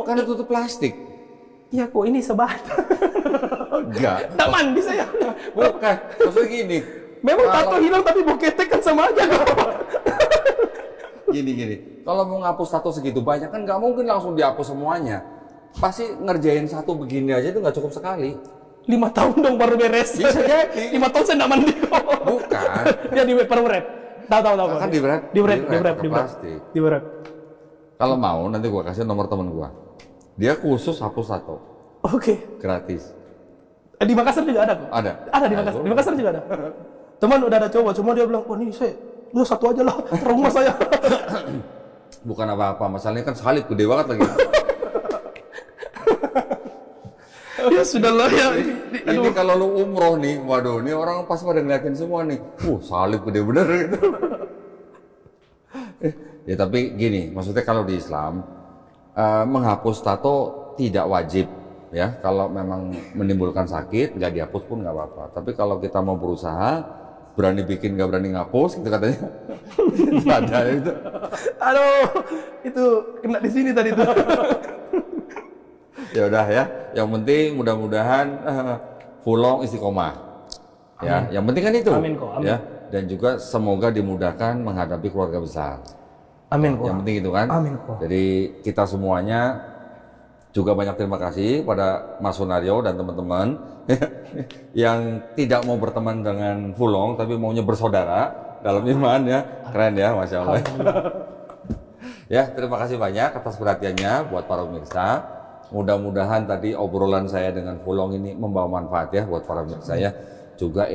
Karena tutup plastik. Iya kok ini sebatas. Enggak. Tak mandi saya. Bukan. Maksudnya gini. Memang tato hilang tapi bau ketek kan sama aja kok. Gini. Kalau mau ngapus tato segitu banyak kan nggak mungkin langsung dihapus semuanya. Pasti ngerjain satu begini aja itu nggak cukup sekali. 5 tahun dong baru beres. Bisa jadi. 5 tahun saya nggak mandi kok. Bukan. Dia di wrap. Tahu. Kan di wrap. Kalau mau nanti gua kasih nomor temen gua. Dia khusus hapus tato. Gratis. Di Makassar juga ada kok. Ada di Makassar. Di Makassar juga ada. Teman udah ada coba, cuma dia bilang, "Oh, ini saya udah satu aja lah, trauma saya." Bukan apa-apa, masalahnya kan salib gede banget lagi. Ya sudahlah ya. Ini kalau lu umroh nih, waduh, ini orang pas pada ngeliatin semua nih. Salib gede bener gitu. Ya tapi gini, maksudnya kalau di Islam menghapus tato tidak wajib ya. Kalau memang menimbulkan sakit, nggak dihapus pun nggak apa-apa. Tapi kalau kita mau berusaha, berani bikin nggak berani ngapus gitu katanya. Ada itu. Aduh, itu kena di sini tadi tuh. Ya udah ya. Yang penting mudah-mudahan Fulong istiqomah. Ya, yang penting kan itu. Amin kok. Amin. Ya, dan juga semoga dimudahkan menghadapi keluarga besar. Amin kok. Yang penting itu kan. Amin kok. Jadi kita semuanya juga banyak terima kasih pada Mas Sunario dan teman-teman yang tidak mau berteman dengan Fulong tapi maunya bersaudara dalam iman ya. Keren ya, Masya Allah. Ya, terima kasih banyak atas perhatiannya buat para pemirsa. Mudah-mudahan tadi obrolan saya dengan Fulong ini membawa manfaat ya buat para pemirsa ya. Juga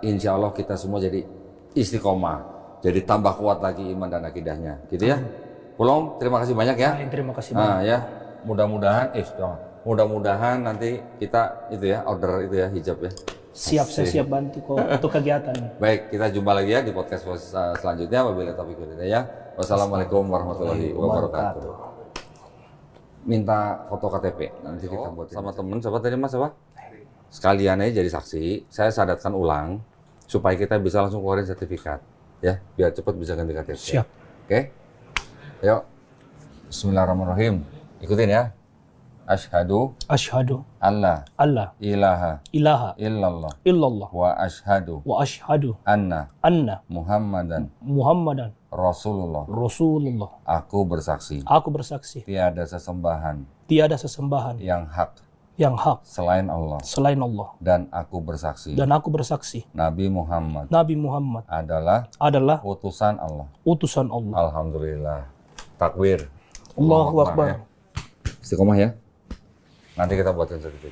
insya Allah kita semua jadi istiqomah, jadi tambah kuat lagi iman dan akidahnya, gitu ya. Fulong, terima kasih banyak ya. Terima kasih banyak. Ya, mudah-mudahan nanti kita itu ya order itu ya hijab ya. Siap, saya siap bantu kok untuk kegiatan. Baik, kita jumpa lagi ya di podcast selanjutnya. Wabillahi taufiq wal hidayah. Wassalamualaikum warahmatullahi wabarakatuh. Minta foto KTP nanti kita buat sama temen siapa tadi Mas apa? sekalian aja jadi saksi, saya sadatkan ulang supaya kita bisa langsung keluarin sertifikat, ya, biar cepat bisa ganti KTP. Siap. Oke? Yuk. Bismillahirrahmanirrahim. Ikutin ya. Asyhadu Asyhadu alla alla ilaha ilaha illallah illallah wa asyhadu wa asyhadu anna anna Muhammadan Muhammadan Rasulullah. Rasulullah. Aku bersaksi Aku bersaksi tiada sesembahan tiada sesembahan yang hak yang hak selain Allah, selain Allah, dan aku bersaksi dan aku bersaksi Nabi Muhammad Nabi Muhammad adalah adalah utusan Allah. utusan Allah. Alhamdulillah. Takbir. Allahu Akbar, Akbar. ya. Istiqomah ya. Nanti kita buatin sertifikat.